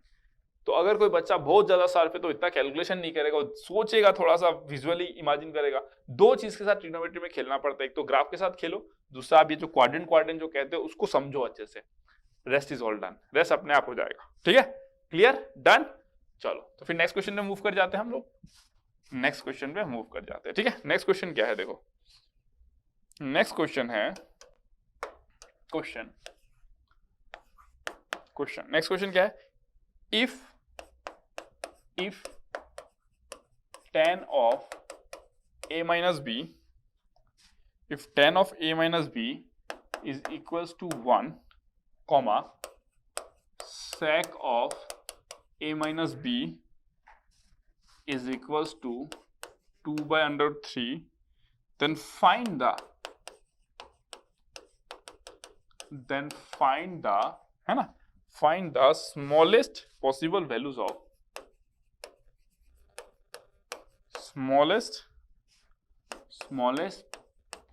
तो अगर कोई बच्चा बहुत ज्यादा शार्प है तो इतना कैलकुलेशन नहीं करेगा, सोचेगा, थोड़ा सा विजुअली इमेजिन करेगा। दो चीज के साथ ट्रिग्नोमेट्री में खेलना पड़ता है, एक तो ग्राफ के साथ खेलो, दूसरा आप ये जो क्वाड्रेंट जो कहते हो उसको समझो अच्छे से, rest is all done, rest अपने आप हो जाएगा, ठीक है, क्लियर, डन। चलो तो फिर नेक्स्ट क्वेश्चन में मूव कर जाते हैं हम लोग, नेक्स्ट क्वेश्चन पे मूव कर जाते हैं, ठीक है। नेक्स्ट क्वेश्चन क्या है, देखो नेक्स्ट क्वेश्चन है, नेक्स्ट क्वेश्चन क्या है, if tan of a minus b, if tan of a minus b is equals to 1, comma sec of a minus b is equals to 2 by under 3, then find the है ना, find the smallest possible values of smallest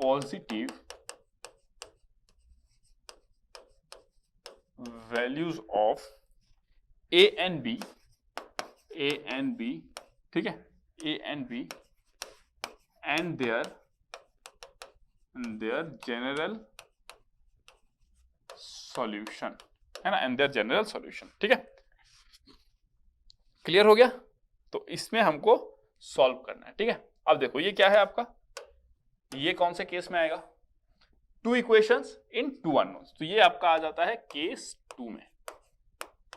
positive values of a and b, ठीक है, a and b and their general solution, है ना, and there general solution, ठीक है, clear हो गया। तो इसमें हमको सॉल्व करना है, ठीक है। अब देखो ये क्या है आपका, ये कौन से केस में आएगा, 2 इक्वेशंस इन 2 अननोन्स, तो ये आपका आ जाता है केस 2 में।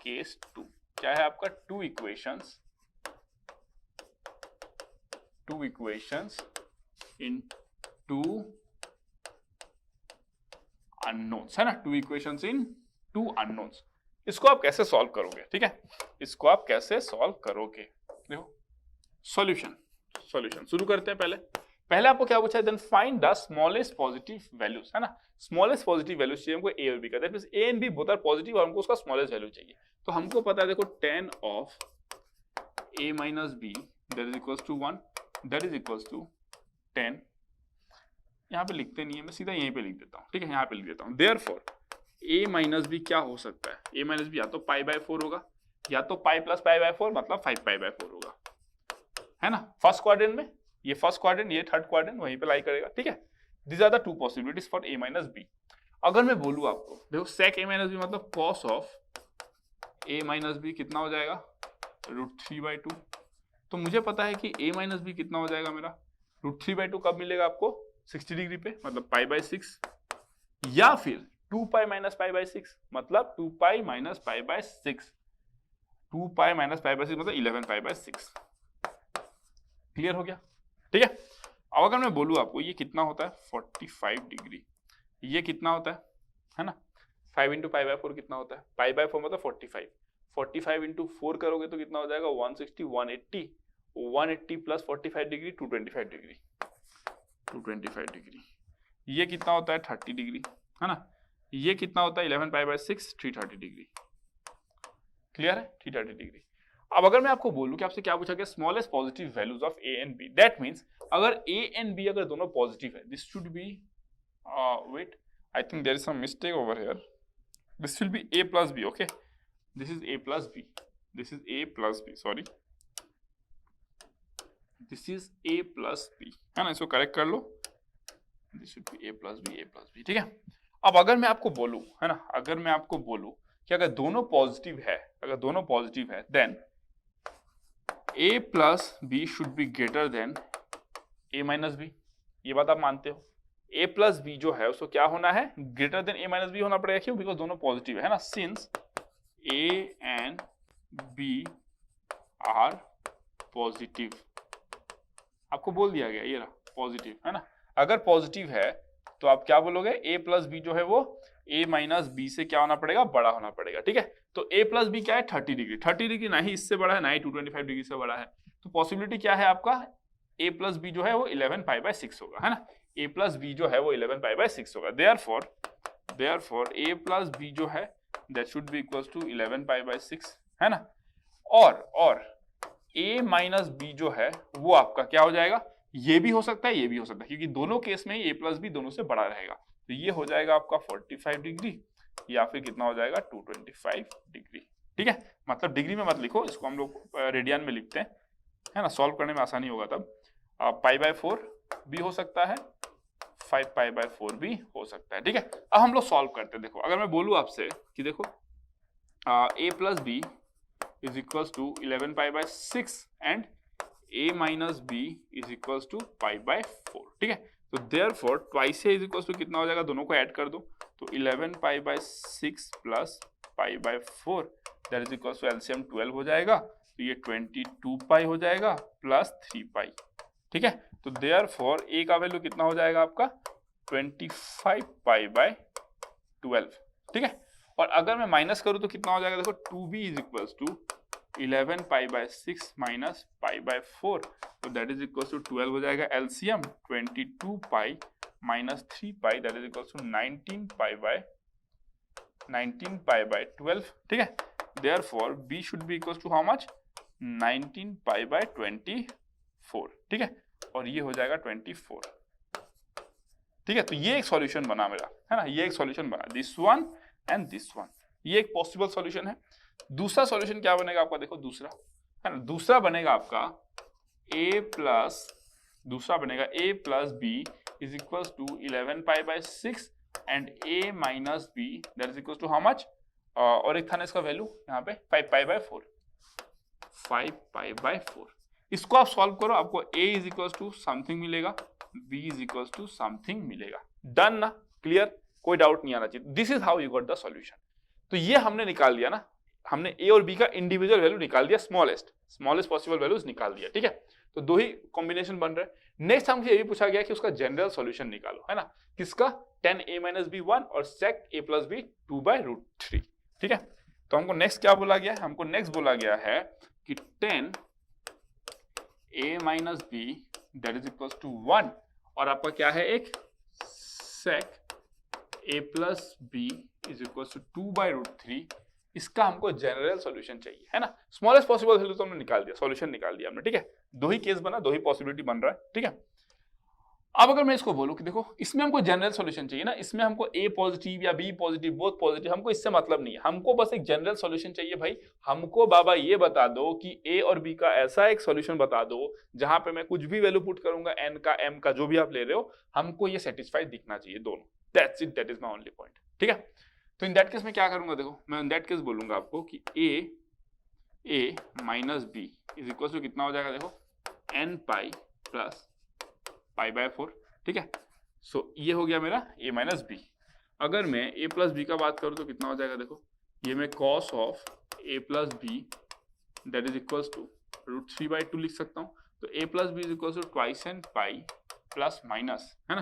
केस 2 क्या है आपका, 2 इक्वेशंस इन 2 अननोन्स, है ना, 2 इक्वेशंस इन 2 अननोन्स। इसको आप कैसे सॉल्व करोगे, ठीक है, इसको आप कैसे सॉल्व करोगे, देखो सॉल्यूशन शुरू करते हैं। पहले आपको क्या पूछा है, then find the smallest positive values, है ना, स्मॉलेस्ट पॉजिटिव वैल्यूज चाहिए हमको ए और बी का, that means A and B both are positive और हमको उसका स्मॉलेस्ट वैल्यू चाहिए। तो हमको पता है, देखो tan of a minus B that is equals to 1, that is equals to 10, यहाँ पे लिखते नहीं है, मैं सीधा यहीं पे लिख देता हूँ, ठीक है, यहाँ पे लिख देता हूँ। देयरफॉर a माइनस बी क्या हो सकता है, a माइनस बी या तो पाई बाय 4 होगा, या तो पाई प्लस पाई बाय 4 मतलब 5 पाई बाय 4 होगा, है ना, फर्स्ट क्वाड्रेंट में, ये फर्स्ट क्वाड्रेंट, ये थर्ड क्वाड्रेंट, वहीं पे लाई करेगा, ठीक है। These are the 2 possibilities for a minus B. अगर मैं बोलूँ आपको, देखो sec a माइनस बी मतलब cos of a minus B कितना हो जाएगा, √3/2। तो मुझे पता है कि a माइनस बी कितना हो जाएगा मेरा, √3/2 कब मिलेगा आपको, 60 डिग्री पे, मतलब π/6, या फिर 2π माइनस π/6 मतलब 2π माइनस π/6, 2π माइनस π/6 मतलब 11π/6। क्लियर हो गया, ठीक है। अब अगर मैं बोलूं आपको ये कितना होता है 45 डिग्री, ये कितना होता है ना, 5 इंटू π/4 कितना होता है, π/4 मतलब 45 इंटू 4 करोगे तो कितना हो जाएगा 160, 180 प्लस 45 डिग्री 225 डिग्री, ये कितना होता है 30 डिग्री, है ना, ये कितना होता है 11π/6 330 डिग्री। क्लियर है, 330 डिग्री। अब अगर मैं आपको बोलूं कि आपसे क्या पूछा गया, smallest positive values of A and B, that means अगर ए एंड बी अगर दोनों पॉजिटिव है, this should be wait, I think there is some mistake over here, this will be a plus B, okay, this is a plus B, this is a plus B, sorry, this is a plus B, है ना, इसको correct कर लो, this should be a plus B, ठीक है। अब अगर मैं आपको बोलूं, है ना, अगर मैं आपको बोलूं कि अगर दोनों पॉजिटिव है, then a plus B should be greater than a minus B, ये बात आप मानते हो, a प्लस बी जो है उसको क्या होना है, greater than a minus B होना पड़ेगा, क्यों, बिकॉज दोनों पॉजिटिव है ना, since a and b are positive, आपको बोल दिया गया, ये रहा पॉजिटिव, है ना, अगर पॉजिटिव है तो आप क्या बोलोगे, a प्लस बी जो है वो a माइनस बी से क्या होना पड़ेगा, बड़ा होना पड़ेगा, ठीक है। तो a प्लस बी क्या है 30 डिग्री, ना ही इससे बड़ा है ना ही 225 डिग्री से बड़ा है, तो पॉसिबिलिटी क्या है आपका, a प्लस बी जो है वो 11π/6 होगा, है ना, a प्लस बी जो है वो 11π/6 होगा। देयरफॉर a प्लस बी जो है that should be equals to 11π/6, है ना, और a माइनस बी जो है वो आपका क्या हो जाएगा, ये भी हो सकता है, ये भी हो सकता है, क्योंकि दोनों केस में a प्लस बी दोनों से बड़ा रहेगा, तो ये हो जाएगा आपका 45 डिग्री या फिर कितना हो जाएगा 225 डिग्री, ठीक है। मतलब डिग्री में मत लिखो, इसको हम लोग रेडियन में लिखते हैं, है ना, सॉल्व करने में आसानी होगा तब। π/4 भी हो सकता है, 5π/4 भी हो सकता है, ठीक है। अब हम लोग सॉल्व करते हैं। देखो अगर मैं बोलूं आपसे कि देखो a plus B is equals to 11π/6 and a minus B is equals to π/4, ठीक है। तो therefore twice a is equals to कितना हो जाएगा, दोनों को ऐड कर दो, तो 11π/6 plus π/4 that is equals to LCM 12 हो जाएगा, तो ये 22 पाई हो जाएगा प्लस 3 पाई। ठीक है, तो देयरफॉर ए का वैल्यू कितना हो जाएगा आपका 25 पाई बाय 12। ठीक है, और अगर मैं माइनस करूं तो कितना हो जाएगा, देखो 2b is equals to 11 pi by 6 minus pi by 4, तो दैट इज इक्वल्स टू 12 हो जाएगा। LCM 22 pi minus 3 pi that is equals to 19 pi by 12। ठीक है, therefore b should be equals to how much 19 pi by 24। ठीक है, और ये हो जाएगा 24। ठीक है, तो ये एक सॉल्यूशन बना मेरा, है ना, ये एक सॉल्यूशन बना, this one and this one, ये एक पॉसिबल सॉल्यूशन है। दूसरा सॉल्यूशन क्या बनेगा आपका, देखो दूसरा, है ना, दूसरा बनेगा आपका दूसरा बनेगा a plus B is equals to 11 pi by 6 and a minus B that is equals to how much, और एक था ना इसका वैल्यू यहाँ पे 5 पाई बाय 4, 5 पाई बाय 4। इसको आप सॉल्व करो, आपको a is equals to something मिलेगा, b is equals to something मिलेगा। डन ना, क्लियर, कोई डाउट नहीं आना चाहिए। This is how you got the solution. तो ये हमने निकाल लिया ना, हमने a और b का इंडिविजुअल वैल्यू निकाल दिया, स्मॉलेस्ट पॉसिबल वैल्यूज निकाल दिया। ठीक है, तो दो ही कॉम्बिनेशन बन रहे हैं। नेक्स्ट हमसे ये भी पूछा गया कि उसका जनरल सॉल्यूशन निकालो, है ना, किसका 10a माइनस बी 1 और sec a plus B 2 by root 3। ठीक है, तो हमको नेक्स्ट क्या बोला गया है, हमको नेक्स्ट बोला गया है कि 10a minus B that is equals to 1 और आपका क्या है एक sec a plus B is equals to 2 by root 3। इसका हमको जनरल सॉल्यूशन चाहिए, है ना, स्मॉलेस्ट पॉसिबल वैल्यू तो हमने निकाल दिया, सॉल्यूशन निकाल दिया हमने। ठीक है, दो ही केस बना, दो ही पॉसिबिलिटी बन रहा है। ठीक है, अब अगर मैं इसको बोलूं कि देखो इसमें हमको जनरल सॉल्यूशन चाहिए ना, इसमें हमको a पॉजिटिव या b पॉजिटिव बोथ पॉजिटिव, हमको इससे मतलब नहीं है, हमको बस एक जनरल सॉल्यूशन चाहिए। भाई हमको बाबा ये बता दो कि a और b का ऐसा एक सॉल्यूशन बता दो जहां पे मैं कुछ भी वैल्यू पुट करूंगा, n का m का जो भी आप ले रहे हो, हमको ये सेटिस्फाइड दिखना चाहिए दोनों। That's it, that is my only point. ठीक है, तो इन दैट केस में क्या करूंगा, देखो मैं इन दैट केस बोलूंगा आपको कि a minus b is equal to कितना हो जाएगा, देखो n pi plus pi by 4। ठीक है, सो ये हो गया मेरा a माइनस बी। अगर मैं a प्लस बी का बात करूं तो कितना हो जाएगा, देखो ये मैं cos of a plus B that is equals to root 3 by 2 लिख सकता हूँ। तो a plus B is equals to twice and pi plus minus, है ना,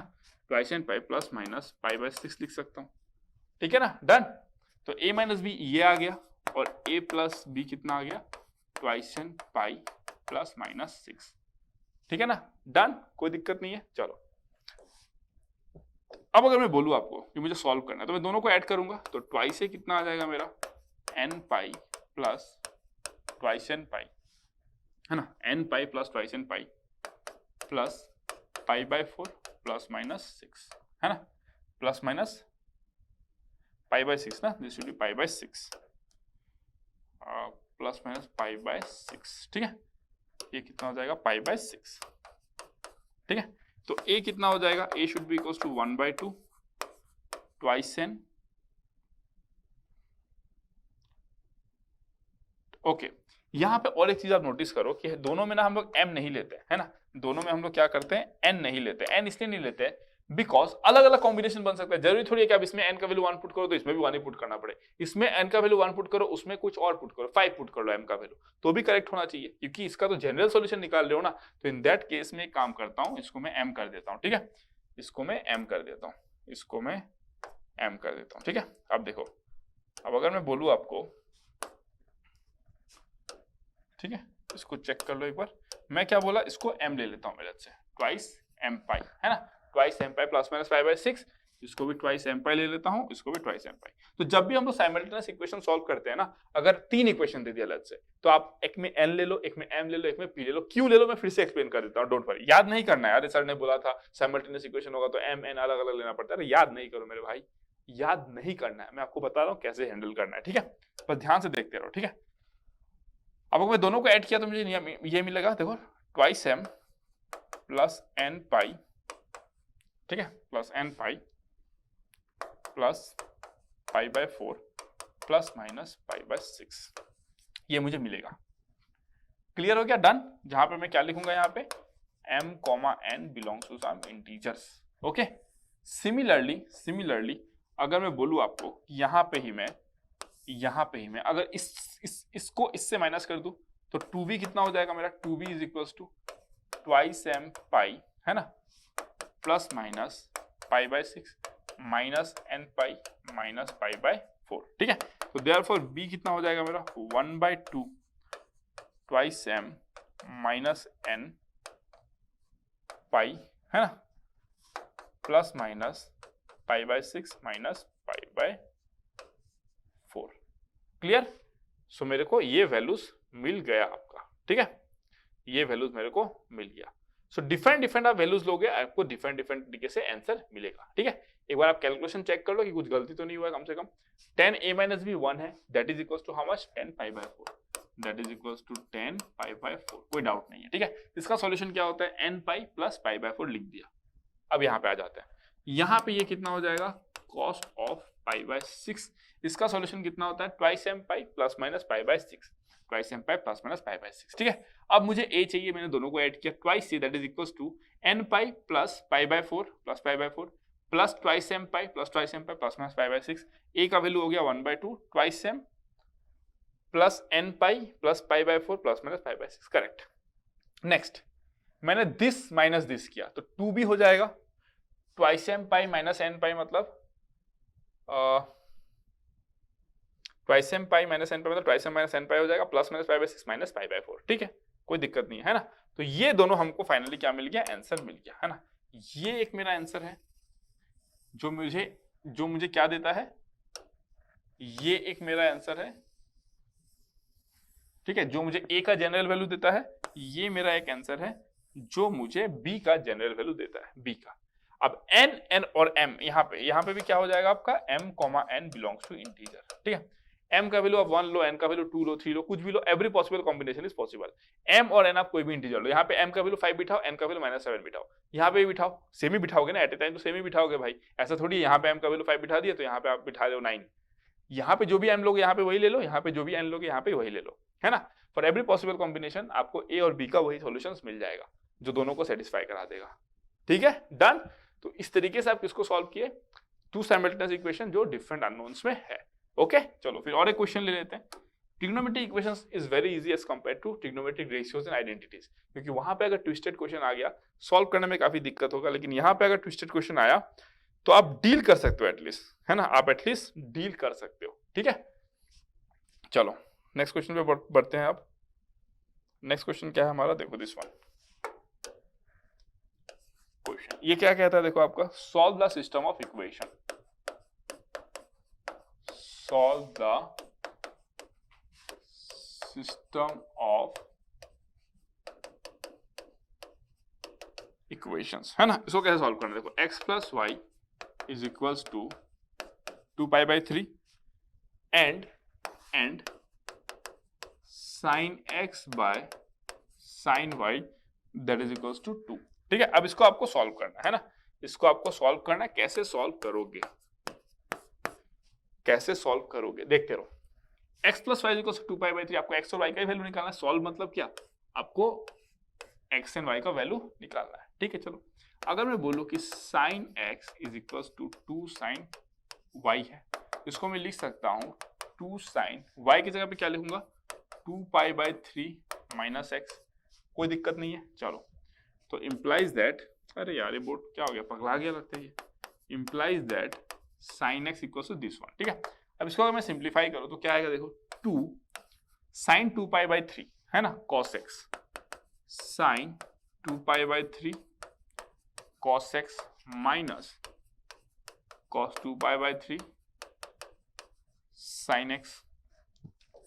twice and pi plus minus pi by 6 लिख सकता हूँ। ठीक है ना, डन। तो a माइनस बी ये आ गया और a प्लस बी कितना आ गया, twice and pi plus minus 6। ठीक है ना, डन, कोई दिक्कत नहीं है। चलो अब अगर मैं बोलूं आपको कि मुझे सॉल्व करना है तो मैं दोनों को ऐड करूंगा, तो ट्वाइस ए कितना आ जाएगा मेरा n pi plus twice N pi, है ना, n pi plus twice N pi plus pi by 4 plus minus 6, है ना, प्लस माइनस पाई बाय 6 ना, this should be pi by 6 plus minus pi by 6। ठीक है, ये कितना हो जाएगा पाई बाय 6। ठीक है, तो a कितना हो जाएगा, a should be equals to 1 by 2 twice N. Okay, यहां पे और एक चीज आप नोटिस करो कि दोनों में ना हम लोग m नहीं लेते, है ना, दोनों में हम लोग क्या करते हैं n नहीं लेते। n इसलिए नहीं लेते बिकॉज अलग अलग कॉम्बिनेशन बन सकता है, जरूरी थोड़ी है कि आप इसमें n का वैल्यू 1 पुट करो तो इसमें भी 1 ही पुट करना पड़े, इसमें n का वैल्यू 1 पुट करो उसमें कुछ और पुट करो, 5 पुट कर लो m का वैल्यू, तो भी करेक्ट होना चाहिए क्योंकि इसका तो जनरल सॉल्यूशन निकाल रहे हो ना। तो इन दैट केस में एक काम करता हूं, इसको मैं m कर देता हूं। ठीक है, इसको मैं m कर देता हूं, इसको मैं m कर देता हूं। ठीक है, अब देखो, अब अगर मैं बोलूं आपको, ठीक है, इसको चेक कर लो एक बार, मैं क्या बोला, इसको m ले लेता हूं मेरे से, ट्वाइस m पाई, है ना, twice m pi plus minus pi by 6, इसको भी ट्वाइस m पाई ले लेता हूं, इसको भी ट्वाइस m पाई। तो जब भी हम लोग साइमल्टेनियस इक्वेशन सॉल्व करते हैं ना, अगर 3 इक्वेशन दे दिया अलग से, तो आप एक में n ले लो, एक में m ले लो, एक में p ले लो। क्यों ले लो मैं फिर से एक्सप्लेन कर देता हूं, डोंट वरी, याद नहीं करना है यार, सर ने बोला था साइमल्टेनियस इक्वेशन होगा तो m n अलग अलग लेना पड़ता है, याद नहीं करो मेरे भाई, याद नहीं करना है, मैं आपको बता रहा हूं कैसे हैंडल करना है। ठीक है, बस ध्यान से देखते रहो। ठीक है, अब अगर मैं दोनों को ऐड किया तो मुझे ये मिलेगा, देखो ट्वाइस m प्लस n पाई, ठीक है, plus n pi plus pi by 4 plus minus pi by 6, ये मुझे मिलेगा। क्लियर हो गया, डन। जहां पे मैं क्या लिखूंगा, यहाँ पे m comma n belongs to some integers. Okay, similarly अगर मैं बोलूं आपको यहाँ पे ही मैं अगर इसको इससे माइनस कर दूं तो 2b कितना हो जाएगा मेरा, 2b is equals to twice m pi, है ना, plus minus pi by 6 minus n pi minus pi by 4, ठीक है। तो देयरफॉर b कितना हो जाएगा मेरा, 1/2 twice m minus n pi, है ना, plus minus pi by 6 minus pi by 4। Clear? So मेरे को ये वैल्यूज मिल गया आपका, ठीक है, ये वैल्यूज मेरे को मिल गया। सो डिफरेंट आप वैल्यूज लोगे, आपको डिफरेंट तरीके से आंसर मिलेगा, ठीक है। एक बार आप कैलकुलेशन चेक कर लो कि कुछ गलती तो नहीं हुआ कम से कम। 10a माइनस b 1 है, that is equals to how much, 10 pi by 4, that is equals to 10 pi by 4, कोई डाउट नहीं है, ठीक है। इसका सॉल्यूशन क्या होता है, n pi plus pi by 4 लिख दिया। अब यहाँ पे आ जाते हैं, यहाँ पे ये कितना हो जाएगा, कॉस ऑफ पाई बाय 6, इसका सॉल्यूशन कितना होता है, twice m pi plus minus pi by 6, twice m pi plus minus pi by 6, ठीक है। अब मुझे a चाहिए, मैंने दोनों को ऐड किया, twice c that is equals to n pi plus pi by 4 plus pi by 4 plus twice m pi plus twice m pi plus minus pi by 6, a का वैल्यू हो गया 1/2 twice m plus n pi plus pi by 4 plus minus pi by 6, correct. Next मैंने this minus this किया तो 2b हो जाएगा, twice m pi minus n पाई मतलब twice m pi minus n पाई मतलब ट्वाइस m माइनस n पाई हो जाएगा, plus minus pi by 6 minus pi by 4, ठीक है, कोई दिक्कत नहीं है ना। तो ये दोनों हमको फाइनली क्या मिल गया, आंसर मिल गया, है ना। ये एक मेरा आंसर है जो मुझे क्या देता है, ये एक मेरा आंसर है, ठीक है, जो मुझे a का जनरल वैल्यू देता है। ये मेरा एक आंसर है जो मुझे b का जनरल वैल्यू देता है, b का। अब n और m यहाँ पे भी क्या हो जाएगा आपका, m, n belongs to integer, ठीक है। m का वैल्यू आप 1 लो, n का वैल्यू 2 लो, 3 लो, कुछ भी लो, every possible combination is possible. m और n आप कोई भी इंटीजर लो, यहाँ पे m का वैल्यू 5 बिठाओ, n का वैल्यू -7 बिठाओ, यहाँ पे भी बिठाओ, सेम ही बिठाओगे ना, एट ए टाइम तो सेम ही बिठाओगे भाई, ऐसा थोड़ी यहाँ पे m का वैल्यू 5 बिठा दिया तो यहाँ पे आप बिठा दो 9, यहाँ पे जो भी m लोगे यहाँ पे वही ले लो, यहाँ पे जो भी n लोगे यहाँ पे वही ले लो, है ना। फॉर एवरी पॉसिबल कॉम्बिनेशन आपको a और b का वही सॉल्यूशन मिल जाएगा जो दोनों को सेटिस्फाई करा देगा, ठीक है, डन। तो इस तरीके से आप किसको सॉल्व किए, 2 साइमल्टेनियस इक्वेशन जो डिफरेंट अननोन्स में है। ओके, चलो फिर और एक क्वेश्चन ले लेते हैं। Trigonometric equations is very easy as compare to trigonometric ratios and identities, क्योंकि वहां पे अगर ट्विस्टेड क्वेश्चन आ गया सॉल्व करने में काफी दिक्कत होगा, लेकिन यहाँ पे अगर ट्विस्टेड क्वेश्चन आया तो आप डील कर सकते हो एटलीस्ट, है ना, आप एटलीस्ट डील कर सकते हो, ठीक है। चलो नेक्स्ट क्वेश्चन पे बढ़ते हैं। अब नेक्स्ट क्वेश्चन क्या है हमारा, देखो दिस वन क्वेश्चन, ये क्या कहता है, देखो आपका solve the system of equation, solve the system of equations, है ना। इसको कैसे सॉल्व करना है, देखो x plus Y is equals to 2 pi by 3 and sine x by sine y that is equals to 2, ठीक है। अब इसको आपको सॉल्व करना है ना, इसको आपको सॉल्व करना है। कैसे सॉल्व करोगे, कैसे सॉल्व करोगे, देखते रहो। x plus Y equals to 2 pi by 3, आपको x और y का वैल्यू निकालना है। सॉल्व मतलब क्या, आपको x एंड y का वैल्यू निकालना है, ठीक है। चलो अगर मैं बोलूं कि sine x is equals to 2 sine y है, इसको मैं लिख सकता हूं 2 साइन y की जगह पे क्या लिखूंगा, 2 पाई बाई 3 माइनस x, कोई दिक्कत नहीं है। चलो तो इम्प्लाइज दैट, अरे यार ये बोर्ड क्या हो गया, पगला गया लगता है ये, implies that sine x equals to this one, ठीक है। अब इसको अगर मैं सिंप्लीफाई करूं तो क्या आएगा, देखो 2 साइन 2 पाई बाई 3, है ना, cos x sine 2 pi by 3 cos x minus cos 2 pi by 3 sine x,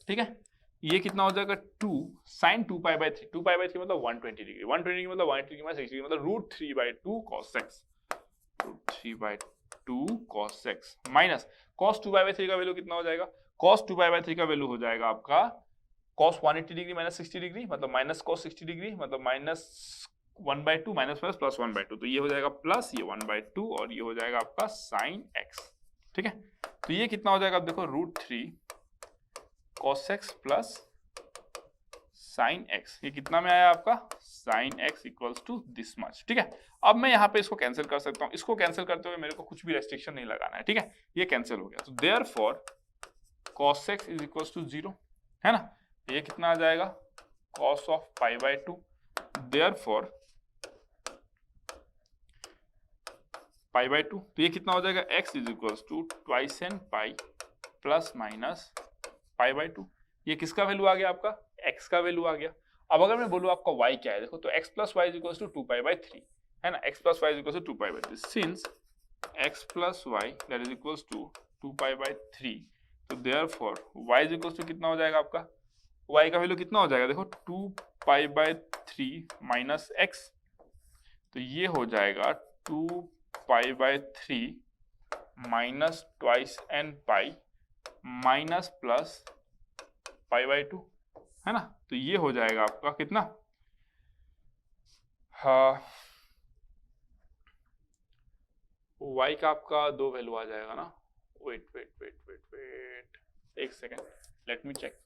ठीक है। ये कितना हो जाएगा, 2 sine 2 pi by 3, 2 pi by 3 मतलब 120 डिग्री, 120 डिग्री मतलब 180 डिग्री माइनस 60 डिग्री मतलब root 3 by 2 cos x, root 3 by 2 cos x minus cos 2 pi by 3 का वैल्यू कितना हो जाएगा, cos 2 पाई बाई 3 का वैल्यू हो जाएगा आपका cos 180 डिग्री माइनस 60 डिग्री मतलब माइनस cos 60 डिग्री मतलब माइनस 1/2 माइनस प्लस 1/2, तो ये हो जाएगा प्लस ये 1/2 और ये हो जाएगा आपका साइन x, ठीक है। तो ये कितना हो जाएगा, आप देखो root 3 cos x plus sine x, ये कितना में आया आपका, sine x equals to this much, ठीक है। अब मैं यहाँ पे इसको कैंसिल कर सकता हूँ, इसको कैंसिल करते हुए मेरे को कुछ भी रेस्ट्रिक्शन नहीं लगाना है, ठीक है, ये कैंसिल हो गया। तो therefore cos x is equals to 0, है ना, ये कितना आ जाएगा cos of pi by 2, therefore pi by 2, तो ये कितना हो जाएगा x is equals to twice N pi plus minus pi by 2। ये किसका वैल्यू आ गया आपका, x का वैल्यू आ गया। अब अगर मैं बोलूँ आपका y क्या है, देखो तो x plus Y is equals to 2 pi by 3 है ना, x plus Y is equals to 2 pi by 3, since x plus Y that is equals to 2 pi by 3, तो therefore y is equals to कितना हो जाएगा आपका, y का value कितना हो जाएगा, देखो 2 पाई बाई 3 माइनस x, तो ये हो जाएगा 2 pi by 3 minus twice N pi minus plus pi by 2 है ना, तो ये हो जाएगा आपका कितना, हाँ y का आपका दो वैल्यू आ जाएगा ना, वेट एक सेकेंड, लेट मी चेक,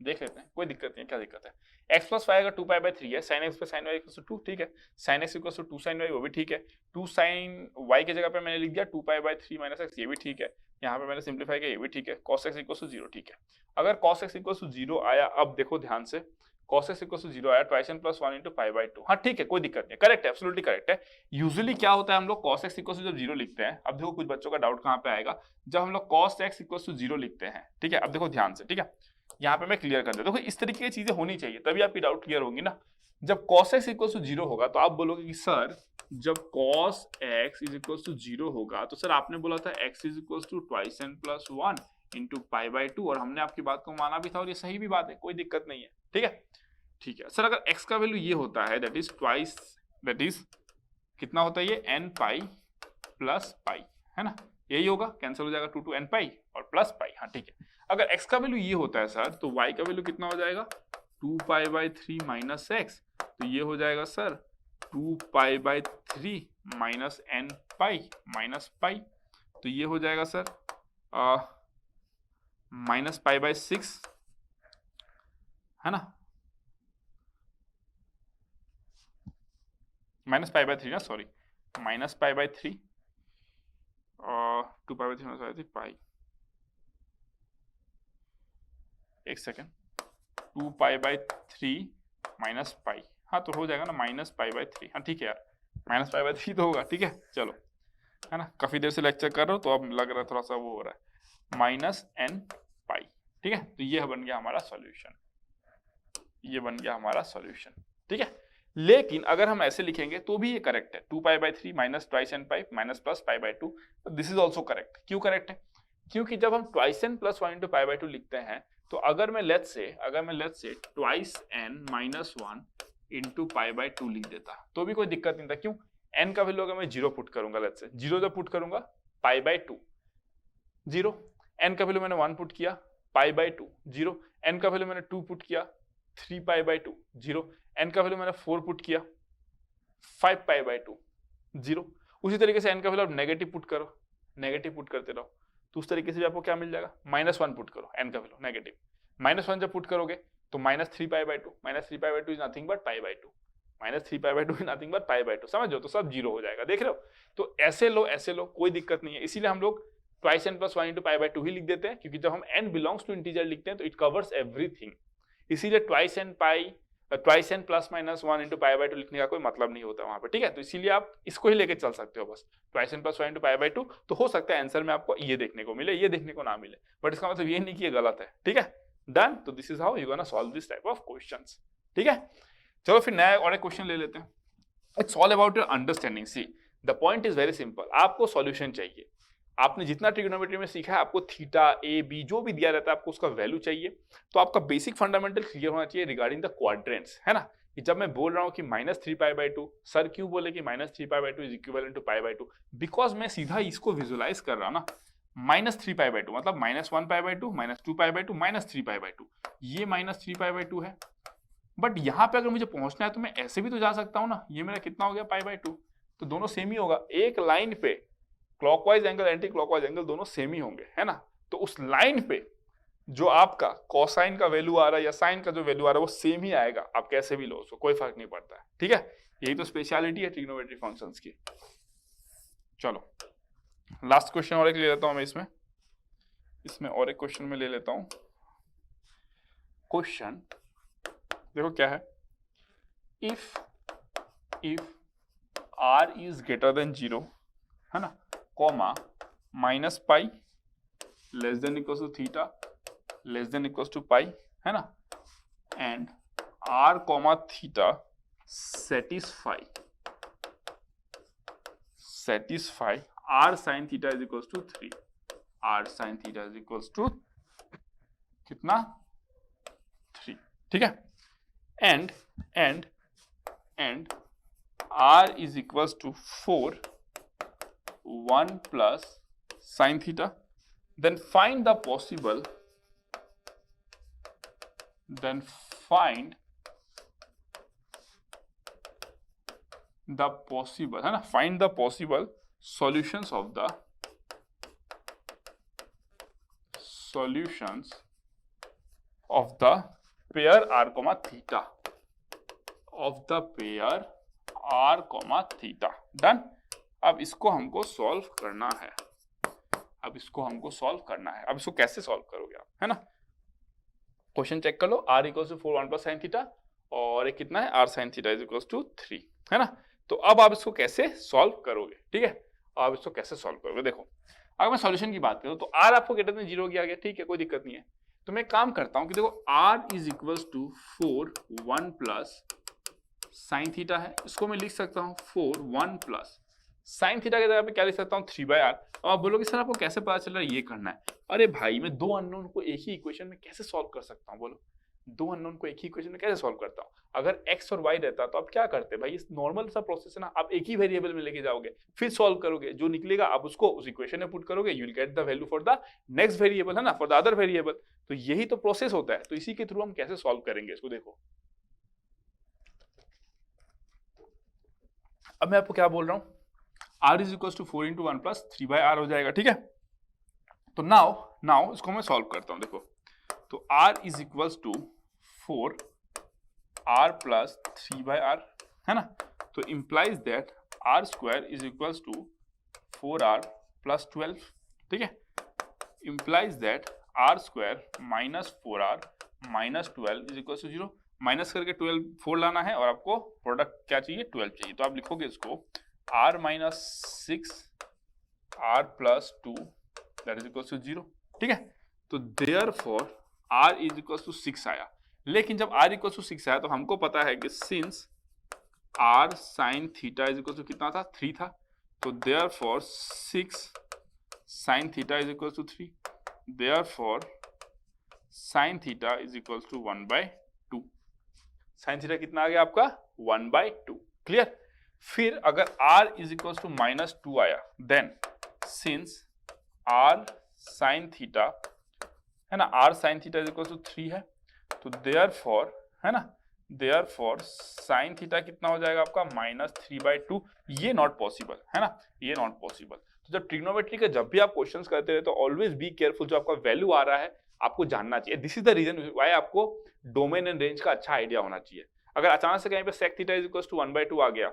देख लेते हैं, कोई दिक्कत नहीं है, क्या दिक्कत है। x प्लस वाई अगर 2 पाई बाई 3 है, साइन एक्स पे साइन वाई इक्वल टू 2, ठीक है, sine X equal to 2 sine Y, वो भी ठीक है, 2 साइन वाई की जगह पे मैंने लिख दिया 2 पाई बाई 3 माइनस एक्स, ये भी ठीक है, यहाँ पे मैंने सिंप्लीफाई किया, ये भी ठीक है, cos x इक्वल टू 0, ठीक है। अगर cos x इक्वल टू 0 आया, अब देखो ध्यान से, cos x इक्वल टू 0 आया, twice N plus 1 into pi by 2, हाँ ठीक है, कोई दिक्कत नहीं है, करेक्ट है, एब्सोल्युटली करेक्ट है। यूजुअली क्या होता है, हम लोग cos x इक्वल टू जब 0 लिखते हैं, अब देखो कुछ बच्चों का डाउट कहाँ पे आएगा, जब हम लोग cos x इक्वल टू 0 लिखते हैं, ठीक है, अब देखो ध्यान से, ठीक है, यहाँ पे मैं क्लियर कर देता हूँ, देखो इस तरीके की चीजें होनी चाहिए, तभी आपकी डाउट क्लियर होंगी ना। जब cos x इक्वल टू 0 होगा तो आप बोलोगे कि सर जब cos x is equal to 0 होगा, तो सर आपने बोला था x is equal to twice N plus 1 into pi by 2, और हमने आपकी बात को माना भी था, और ये सही भी बात है, कोई दिक्कत नहीं है, ठीक है, ठीक है। सर अगर x का वैल्यू ये होता है, that is twice, that is कितना होता है ये, n पाई प्लस पाई है ना, यही होगा, कैंसिल हो जाएगा 2 टू n पाई और प्लस पाई, हाँ ठीक है। अगर x का वैल्यू ये होता है सर, तो y का वैल्यू कितना हो जाएगा, 2 पाई बाई 3 माइनस एक्स, तो ये हो जाएगा sir 2 pi by 3 minus n pi minus पाई, तो ये हो जाएगा सर माइनस पाई बाई 6 है ना, माइनस पाई बाई 3 ना, सॉरी, माइनस पाई बाई 3 और 2 pi by 3 minus pi by 3 पाई, एक second, 2 pi by 3 minus pi, हाँ तो हो जाएगा ना माइनस पाई बाई 3, हाँ ठीक है यार, माइनस पाई बाई 3 तो होगा, ठीक है, चलो है ना, काफी देर से लेक्चर कर रहा हूँ तो अब लग रहा है थोड़ा सा वो हो रहा है, माइनस n पाई, ठीक है, तो ये बन गया हमारा सॉल्यूशन, ये बन गया हमारा सॉल्यूशन, ठीक है। लेकिन अगर हम ऐसे लिखेंगे तो भी ये करेक्ट है, 2 pi by 3 minus twice N pi minus plus pi by 2, this is also correct. क्यों करेक्ट है, क्योंकि जब हम twice N plus 1 into pi by 2 लिखते हैं, तो अगर मैं let's say twice N minus 1 into pi by 2 लिख देता तो भी कोई दिक्कत नहीं था, क्यों, n का वैल्यू अगर मैं 0 पुट करूंगा, लेट्स से 0 जब पुट करूंगा, पाई बाई 2 0, n का वैल्यू मैंने 1 पुट किया, पाई बाई 2 0, n का वैल्यू मैंने 2 पुट किया, 3 पाई बाई 2 0, n का वैल्यू मैंने 4 पुट किया, 5 पाई बाई 2 0। उसी तरीके से n का वैल्यू आप नेगेटिव पुट करो, नेगेटिव पुट करते रहो, तो उस तरीके से भी आपको क्या मिल जाएगा, -1 पुट करो, n का वैल्यू नेगेटिव, -1 जब पुट करोगे तो -3 pi by 2, -3 pi by 2 is nothing but pi by 2, -3 pi by 2 is nothing but pi by 2, समझो, तो सब 0 हो जाएगा, देख रहे हो, तो ऐसे लो कोई दिक्कत नहीं है, इसीलिए हम लोग twice N plus 1 into pi by 2 ही लिख देते हैं, क्योंकि जब हम n बिलोंग्स टू इंटीजर लिखते हैं तो इट कवर्स एवरीथिंग, इसीलिए twice N plus minus 1 into pi by 2 लिखने का कोई मतलब नहीं होता वहां पे, ठीक है, तो इसीलिए आप इसको ही लेके चल सकते हो बस, twice N plus 1 into pi by 2, तो हो सकता है आंसर में आपको ये देखने को मिले, ये देखने को ना मिले, बट इसका मतलब ये नहीं कि ये गलत है, ठीक है, डन। तो this is how you gonna solve this type of questions, ठीक है। चलो फिर नया और एक क्वेश्चन ले लेते हैं, it's all about your understanding. See the point is very simple, आपको सॉल्यूशन चाहिए, आपने जितना ट्रिग्नोमेट्री में सीखा है, आपको थीटा ए बी जो भी दिया रहता है आपको उसका वैल्यू चाहिए, तो आपका बेसिक फंडामेंटल क्लियर होना चाहिए रिगार्डिंग द क्वाड्रेंट्स, है ना, कि जब मैं बोल रहा हूँ कि -3 पाई बाई 2, सर क्यों बोले कि -3 pi by 2 is equivalent to pi by 2, because मैं सीधा इसको विजुअलाइज कर रहा हूँ ना, -3 पाई बाई 2 मतलब -1 pi by 2 -2 pi by 2 -3 pi by 2, ये -3 पाई बाई 2 है, बट यहाँ पे अगर मुझे पहुंचना है तो मैं ऐसे भी तो जा सकता हूँ ना, ये मेरा कितना हो गया पाई बाई 2, तो दोनों सेम ही होगा, एक लाइन पे clockwise angle anti clockwise angle दोनों सेम ही होंगे, है ना, तो उस लाइन पे जो आपका कोसाइन का वैल्यू आ रहा है या साइन का जो वैल्यू आ रहा है वो सेम ही आएगा, आप कैसे भी लो उसको, कोई फर्क नहीं पड़ता है, ठीक है, यही तो स्पेशलिटी है ट्रिग्नोमेट्री फंक्शंस की। चलो लास्ट क्वेश्चन और एक ले लेता हूं मैं, इसमें और एक क्वेश्चन में ले लेता हूं, क्वेश्चन देखो क्या है, if r is greater than 0, है ना, comma minus pi less than equal to theta less than equal to pi, है ना, and r comma theta satisfy r sin theta is equals to 3, r sin theta is equals to कितना 3, ठीक है, and r is equals to 4 1 plus sin theta, then find the possible है ना, find the possible solutions of the pair r comma theta done. अब इसको हमको solve करना है, अब इसको कैसे सॉल्व करोगे आप, है ना, क्वेश्चन चेक कर लो, r equals to 4 1 plus sine theta और ये कितना है, r sin theta is equals to 3, है ना। तो अब आप इसको कैसे सॉल्व करोगे, ठीक है, आप इसको कैसे सॉल्व करोगे, देखो अगर मैं सॉल्यूशन की बात करूं तो r आपको ग्रेटर देन 0 आ गया, ठीक है, कोई दिक्कत नहीं है। तो मैं काम करता हूं कि देखो r is equals to 4 1 plus sine theta है, इसको मैं लिख सकता हूं 4 1 प्लस साइन थीटा की जगह पे क्या लिख सकता हूं 3/r। अब आप बोलोगे सर आपको कैसे पता चल रहा है ये करना है, अरे भाई मैं दो अननोन को एक ही इक्वेशन में कैसे सॉल्व कर सकता हूं, बोलो दो अननोन को एक ही इक्वेशन में कैसे सॉल्व करता हूं। अगर x और y रहता तो आप क्या करते भाई, इस नॉर्मल सा प्रोसेस है ना, आप एक ही वेरिएबल में लेके जाओगे फिर सॉल्व करोगे, जो निकलेगा आप उसको उस इक्वेशन में पुट करोगे, you will get the value for the next variable, है ना, फॉर द अदर वेरिएबल। तो यही तो प्रोसेस होता है, तो इसी के थ्रू हम कैसे सॉल्व करेंगे इसको, देखो अब मैं आपको क्या बोल रहा हूं, r is equal to 4 into 1 plus 3/r हो जाएगा, ठीक है। तो नाउ इसको मैं सॉल्व करता हूं, देखो तो r is equal to 4 r plus 3/r, है ना, तो implies that r square is equal to 4r plus 12, ठीक है, implies that r square minus 4r minus 12 is equal to 0, minus करके 12 4 लाना है और आपको प्रोडक्ट क्या चाहिए 12 चाहिए, तो आप लिखोगे इसको r minus 6 r plus 2 that is equal to 0, ठीक है। तो therefore r is equal to 6 आया, लेकिन जब r इक्वल टू 6 आया तो हमको पता है कि since r sine theta is equal to कितना था 3 था, तो therefore 6 sine theta is equal to 3, therefore sine theta is equal to 1/2, sine theta कितना आ गया आपका 1/2, क्लियर। फिर अगर r इज इक्वल टू -2 आया, then since r sine theta, है ना, r sine theta is equal to 3 है, तो देयरफॉर, है ना, देयरफॉर साइन थीटा कितना हो जाएगा आपका -3/2, ये नॉट पॉसिबल, है ना, ये नॉट पॉसिबल। तो जब ट्रिग्नोमेट्री के जब भी आप क्वेश्चंस करते रहे तो ऑलवेज बी केयरफुल, जो आपका वैल्यू आ रहा है आपको जानना चाहिए, this is the reason why आपको डोमेन एंड रेंज का अच्छा आइडिया होना चाहिए। अगर अचानक से कहीं पे sec theta is equal to 1/2 आ गया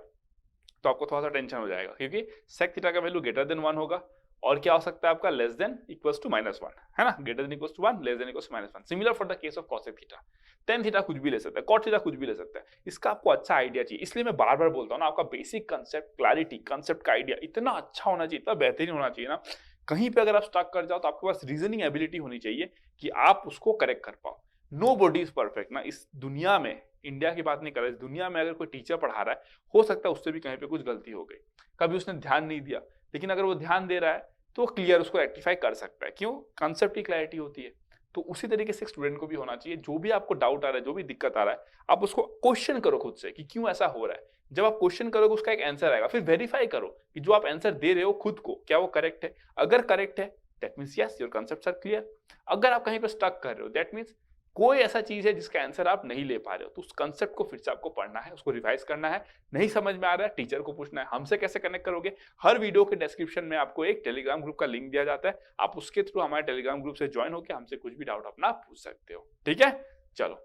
तो आपको थोड़ा सा टेंशन हो जाएगा, क्योंकि सेक थीटा का वैल्यू ग्रेटर देन 1 होगा, और क्या हो सकता है आपका लेस देन इक्वल्स टू -1, है ना, greater than equals to 1 less than equals to -1। Similar for the case of cosec theta, tan theta कुछ भी ले सकता है, कॉट थीटा कुछ भी ले सकता है, इसका आपको अच्छा आइडिया चाहिए। इसलिए मैं बार बार बोलता हूँ ना, आपका बेसिक कंसेप्ट क्लैरिटी, कंसेप्ट का आइडिया इतना अच्छा होना चाहिए, इतना बेहतरीन होना चाहिए ना, कहीं पे अगर आप स्टक कर जाओ तो आपके पास रीजनिंग एबिलिटी होनी चाहिए कि आप उसको करेक्ट कर पाओ। नोबडी इज परफेक्ट ना, इस दुनिया में, इंडिया की बात नहीं कर रहा, इस दुनिया में अगर कोई टीचर पढ़ा रहा है, हो सकता है उससे भी कहीं पे कुछ गलती हो गई, कभी उसने ध्यान नहीं दिया, लेकिन अगर वो ध्यान दे रहा है तो क्लियर उसको रेक्टिफाई कर सकता है, क्यों, कंसेप्ट की क्लैरिटी होती है। तो उसी तरीके से स्टूडेंट को भी होना चाहिए, जो भी आपको डाउट आ रहा है, जो भी दिक्कत आ रहा है, आप उसको क्वेश्चन करो खुद से कि क्यों ऐसा हो रहा है। जब आप क्वेश्चन करोगे उसका एक आंसर आएगा, फिर वेरीफाई करो कि जो आप आंसर दे रहे हो खुद को, क्या वो करेक्ट है। अगर करेक्ट है that means yes your concepts are clear. अगर आप कहीं पर स्टक कर रहे हो दैट मींस कोई ऐसा चीज है जिसका आंसर आप नहीं ले पा रहे हो, तो उस कंसेप्ट को फिर से आपको पढ़ना है, उसको रिवाइज करना है। नहीं समझ में आ रहा है टीचर को पूछना है। हमसे कैसे कनेक्ट करोगे, हर वीडियो के डिस्क्रिप्शन में आपको एक टेलीग्राम ग्रुप का लिंक दिया जाता है, आप उसके थ्रू हमारे टेलीग्राम ग्रुप से ज्वाइन होकर हमसे कुछ भी डाउट अपना पूछ सकते हो, ठीक है। चलो,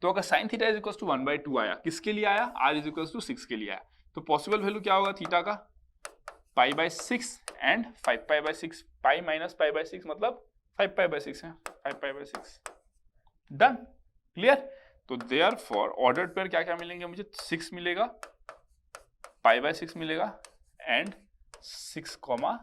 तो अगर sine theta is equal to 1/2 आया, किसके लिए आया, r इज इक्वल टू 6 के लिए आया, तो पॉसिबल वैल्यू क्या होगा थीटा का, π/6 एंड 5π/6, पाई माइनस π/6 मतलब 5π/6 है, 5π/6, डन, क्लियर। तो देयरफॉर ऑर्डर्ड पेयर क्या क्या मिलेंगे मुझे, 6 मिलेगा, π/6 मिलेगा एंड 6,5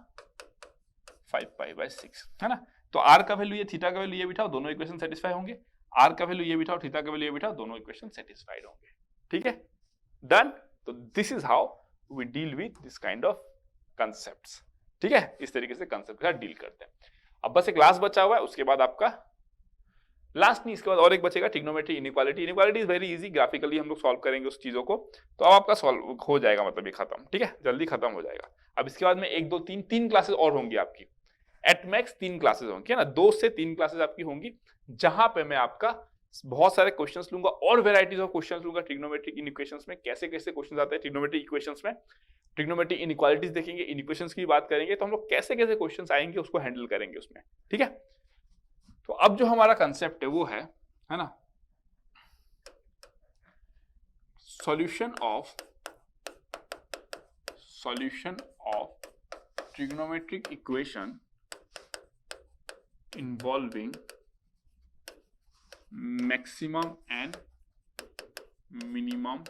π/6, है ना। तो r का वैल्यू ये, थीटा का वैल्यू ये बिठाओ, दोनों इक्वेशन सेटिस्फाई होंगे। r का वैल्यू ये बिठाओ, थीटा का वैल्यू ये बिठाओ, दोनों इक्वेशन सेटिस्फाइड होंगे। ठीक है, डन। तो this is how we deal with this kind of concepts. ठीक है, इस तरीके से कंसेप्ट के साथ डील करते हैं। अब बस एक लास्ट बचा हुआ है, उसके बाद आपका लास्ट नहीं, इसके बाद और एक बचेगा trigonometry inequality. Inequality is very easy, graphically हम लोग सॉल्व करेंगे उस चीजों को, तो अब आपका सॉल्व हो जाएगा, मतलब ये खत्म। ठीक है, जल्दी खत्म हो जाएगा। अब इसके बाद में 1 2 3 3 क्लासेस और होंगी आपकी, एट मैक्स 3 क्लासेस होंगी, है ना, 2 से 3 क्लासेस आपकी होंगी, जहां पे मैं आपका बहुत सारे क्वेश्चंस लूंगा और वेराइटीज ऑफ क्वेश्चंस लूंगा ट्रिग्नोमेट्रिक इक्वेशंस में। कैसे कैसे क्वेश्चंस आते हैं ट्रिग्नोमेट्रिक इक्वेशंस में, ट्रिग्नोमेट्रिक इनइक्वालिटीज देखेंगे, इक्वेशंस की बात करेंगे, तो हम लोग कैसे कैसे क्वेश्चंस आएंगे उसको हैंडल करेंगे उसमें। ठीक है, तो अब जो हमारा कंसेप्ट है वो है ना, solution of trigonometric equation involving maximum and minimum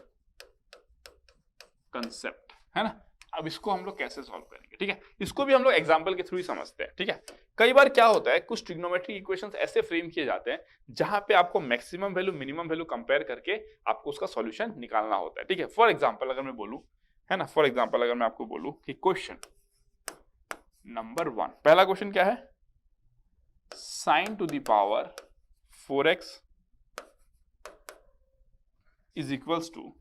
concept, है ना। अब इसको हम लोग कैसे सॉल्व करेंगे, ठीक है, इसको भी हम लोग एग्जांपल के थ्रू ही समझते हैं। ठीक है, कई बार क्या होता है, कुछ ट्रिग्नोमेट्रिक इक्वेशंस ऐसे फ्रेम किए जाते हैं जहां पे आपको maximum value minimum value compare करके आपको उसका सॉल्यूशन निकालना होता है। ठीक है, फॉर एग्जांपल अगर मैं बोलूं, है ना, फॉर एग्जांपल अगर मैं आपको बोलूं कि क्वेश्चन नंबर 1, पहला क्वेश्चन क्या है, sin to the power 4x is equals to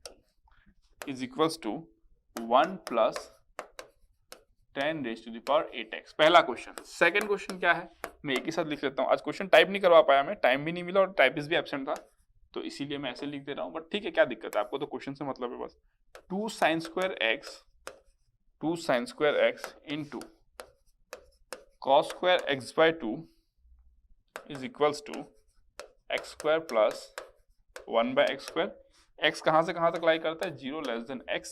1 plus 10 raised to the power 8x, पहला क्वेश्चन। सेकंड क्वेश्चन क्या है, मैं एक ही साथ लिख लेता हूं, आज क्वेश्चन टाइप नहीं करवा पाया मैं, टाइम भी नहीं मिला और टाइपिस्ट भी एब्सेंट था, तो इसीलिए मैं ऐसे लिख दे रहा हूं, बट ठीक है, क्या दिक्कत है, आपको तो क्वेश्चन से मतलब है बस। 2 sin square x into cos square x by 2 is equals to x square plus 1 by x square। x कहां से कहां तक लाई करता है, 0 less than x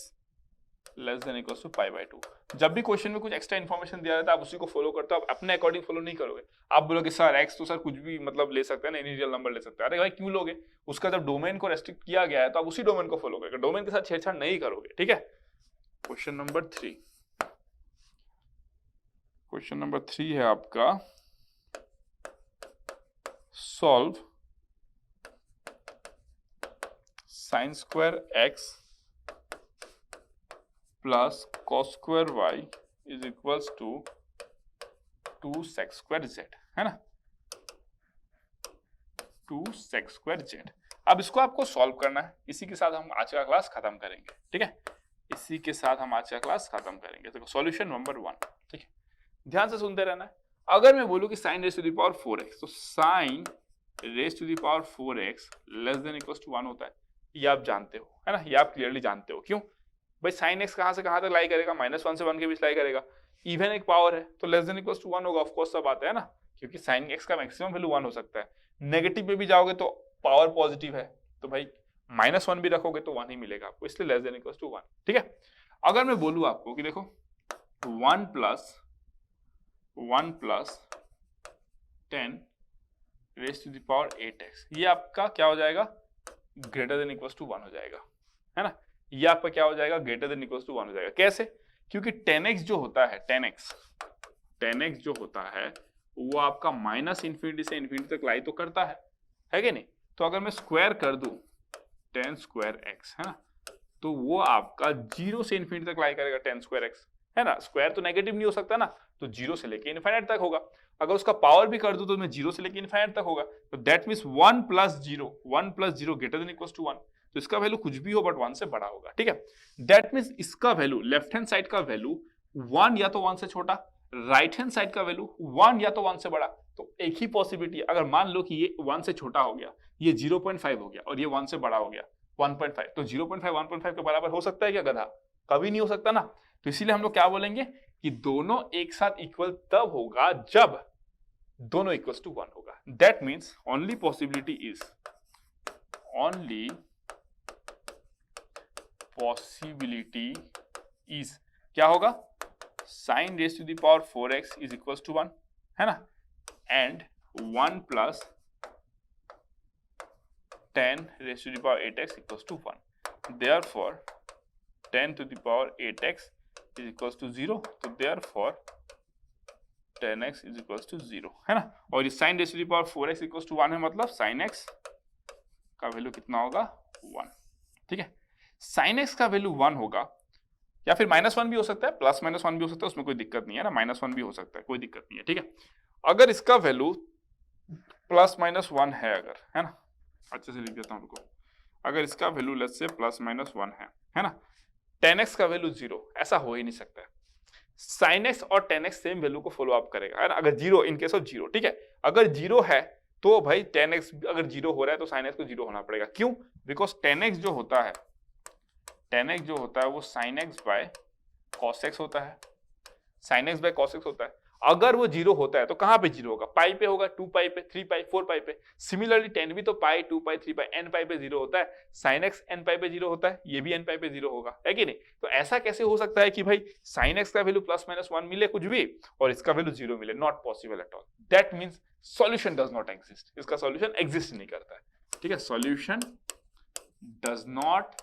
less than equals to pi by 2। जब भी क्वेश्चन में कुछ एक्स्ट्रा इन्फॉर्मेशन दिया रहता है आप उसी को फॉलो करते हो, आप अपने अकॉर्डिंग फॉलो नहीं करोगे। आप बोलोगे सर x तो सर कुछ भी मतलब ले सकते हैं ना, एनी रियल नंबर ले सकते हैं। अरे भाई क्यों लोगे, उसका जब डोमेन को रेस्ट्रिक्ट किया गया है तो आप उसी डोमेन को फॉलो करोगे, डोमेन के साथ छेड़छाड़ नहीं करोगे। ठीक है, क्वेश्चन नंबर 3 है आपका, solve sin square x plus cos square y is equals to 2 sec square z, है ना, 2 sec square z। अब इसको आपको सॉल्व करना है, इसी के साथ हम आज का क्लास खत्म करेंगे। ठीक है, इसी के साथ हम आज का क्लास खत्म करेंगे। देखो सॉल्यूशन नंबर 1, ठीक है, ध्यान से सुनते रहना है। अगर मैं बोलूं कि sin raised to the power 4x, तो sin raised to the power 4x less than equals to 1 होता है, ये आप जानते हो, है ना, ये आप क्लियरली जानते हो। क्यों भाई, sin x कहां से कहां तक लाई करेगा, -1 से 1 के बीच लाई करेगा, इवन एक पावर है तो लेस देन इक्वल्स टू 1 होगा, ऑफ कोर्स सब आता है ना, क्योंकि sin x का मैक्सिमम वैल्यू 1 हो सकता है। नेगेटिव में भी जाओगे तो पावर पॉजिटिव है, तो भाई -1 भी रखोगे तो 1 ही मिलेगा आपको, इसलिए लेस देन इक्वल्स टू 1। ठीक है, अगर मैं बोलूं आपको कि देखो 1 plus 10 raise to the power 8x, ये आपका क्या हो जाएगा, ग्रेटर देन इक्वल्स टू 1 हो जाएगा, है ना, ये आपका क्या हो जाएगा, ग्रेटर देन इक्वल्स टू 1 हो जाएगा। कैसे, क्योंकि 10x जो होता है, 10x जो होता है वो आपका -इंफिनिटी से इंफिनिटी तक लाई तो करता है कि नहीं। तो अगर मैं स्क्वायर कर दूं 10 स्क्वायर x, है ना, तो वो आपका 0 से इंफिनिटी तक लाई करेगा 10 स्क्वायर x, है ना, स्क्वायर तो नेगेटिव नहीं हो सकता ना, तो 0 से लेके इनफाइनाइट तक होगा। अगर उसका पावर भी कर दूं तो मैं 0 से लेके इनफाइनाइट तक होगा, तो that means 1 plus 0 greater than equals to 1, तो इसका वैल्यू कुछ भी हो बट 1 से बड़ा होगा। ठीक है, दैट मींस इसका वैल्यू, लेफ्ट हैंड साइड का वैल्यू 1 या तो 1 से छोटा, राइट हैंड साइड का वैल्यू 1 या तो 1 से बड़ा। तो एक ही पॉसिबिलिटी, अगर मान लो कि ये 1 से छोटा हो गया, ये 0.5 हो गया और ये 1 से बड़ा हो गया 1.5, तो 0.5 1.5 के बराबर हो सकता है क्या गधा, कभी नहीं हो सकता ना। तो इसीलिए हम लोग क्या बोलेंगे कि दोनों एक साथ इक्वल तब होगा जब दोनों इक्वल्स टू 1 होगा। That means only possibility is क्या होगा, sin raised to the power 4x is equals to 1, है ना, and 1 plus 10 raised to the power 8x equals to 1. Therefore 10 to the power 8x is equals to 0. तो therefore 10x is equals to 0 है ना. और ये sin raised to the power 4x equals to 1 है, मतलब sin x का value कितना होगा 1. ठीक है, sin x का वैल्यू 1 होगा, या फिर -1 भी हो सकता है, +-1 भी हो सकता है, उसमें कोई दिक्कत नहीं है ना. -1 भी हो सकता है, कोई दिक्कत नहीं है. ठीक है, अगर इसका वैल्यू +-1 है अगर, है ना, अच्छे से लिख देता हूं उनको. अगर इसका वैल्यू लेट्स से +-1 है ना, 10x का वैल्यू 0, ऐसा हो ही नहीं सकता है. sin x और 10x सेम वैल्यू को फॉलो अप करेगा, है ना. अगर 0 इन केस ऑफ 0, ठीक है, अगर 0 है तो भाई 10x अगर 0 हो रहा है तो sin x को 0 होना पड़ेगा. क्यों? बिकॉज 10x जो होता है, 10x जो होता है वो sin x by cos x होता है. sin x by cos x होता है. अगर वो 0 होता है तो कहां पे 0 होगा? पाई पे होगा, 2 पाई पे, 3 पाई, 4 पाई पे. सिमिलरली 10 भी तो पाई, 2 पाई, 3 पाई, n पाई पे 0 होता है. sin x n पाई पे 0 होता है, ये भी n पाई पे 0 होगा, है कि नहीं? तो ऐसा कैसे हो सकता है कि भाई sin x का वैल्यू +-1 मिले कुछ भी और इसका वैल्यू 0 मिले? Not possible at all. That means solution does not exist. इसका सॉल्यूशन एग्जिस्ट नहीं करता है. ठीक है, सॉल्यूशन डज नॉट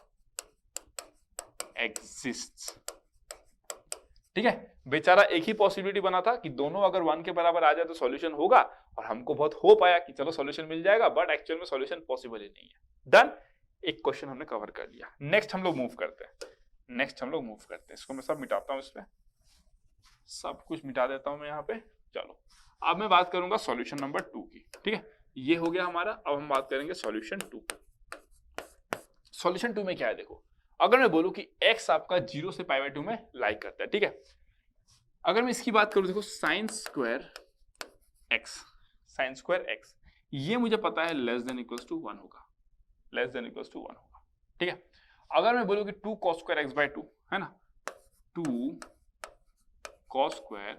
एग्जिस्ट. ठीक है, बेचारा एक ही पॉसिबिलिटी बना था कि दोनों अगर 1 के बराबर आ जाए तो सॉल्यूशन होगा, और हमको बहुत होप आया कि चलो सॉल्यूशन मिल जाएगा, बट एक्चुअल में सॉल्यूशन पॉसिबल ही नहीं है. डन, एक क्वेश्चन हमने कवर कर लिया. नेक्स्ट हम लोग मूव करते हैं. इसको मैं सब मिटाता हूं, इस पे सब कुछ मिटा देता हूं मैं यहाँ पे. चलो, अब मैं बात करूंगा सॉल्यूशन नंबर 2 की. ठीक है, ये हो गया हमारा. अब हम बात करेंगे सॉल्यूशन 2. सॉल्यूशन 2 में क्या है? देखो, अगर मैं बोलूं कि x आपका 0 से π/2 में लाइक करता है, ठीक है, अगर मैं इसकी बात करूं, देखो sin स्क्वायर x, ये मुझे पता है लेस देन इक्वल्स टू 1 होगा, ठीक है. अगर मैं बोलूं कि 2 cos स्क्वायर x/2 है ना, 2 cos स्क्वायर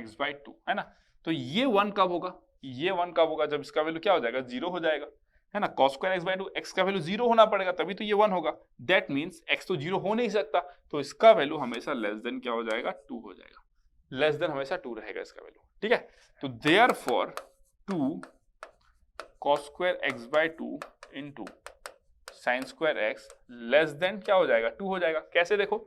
x/2 है ना, तो ये 1 कब होगा? जब इसका वैल्यू क्या हो जाएगा? 0 हो जाएगा, है ना. cos स्क्वायर x/2, x का वैल्यू 0 होना पड़ेगा, तभी तो ये 1 होगा. दैट मींस x तो 0 हो नहीं सकता, तो इसका वैल्यू हमेशा लेस देन क्या हो जाएगा? 2 हो जाएगा. लेस देन हमेशा 2 रहेगा इसका वैल्यू. ठीक है, तो therefore 2 cos square x/2 into sin square x less then क्या हो जाएगा? 2 हो जाएगा. कैसे? देखो,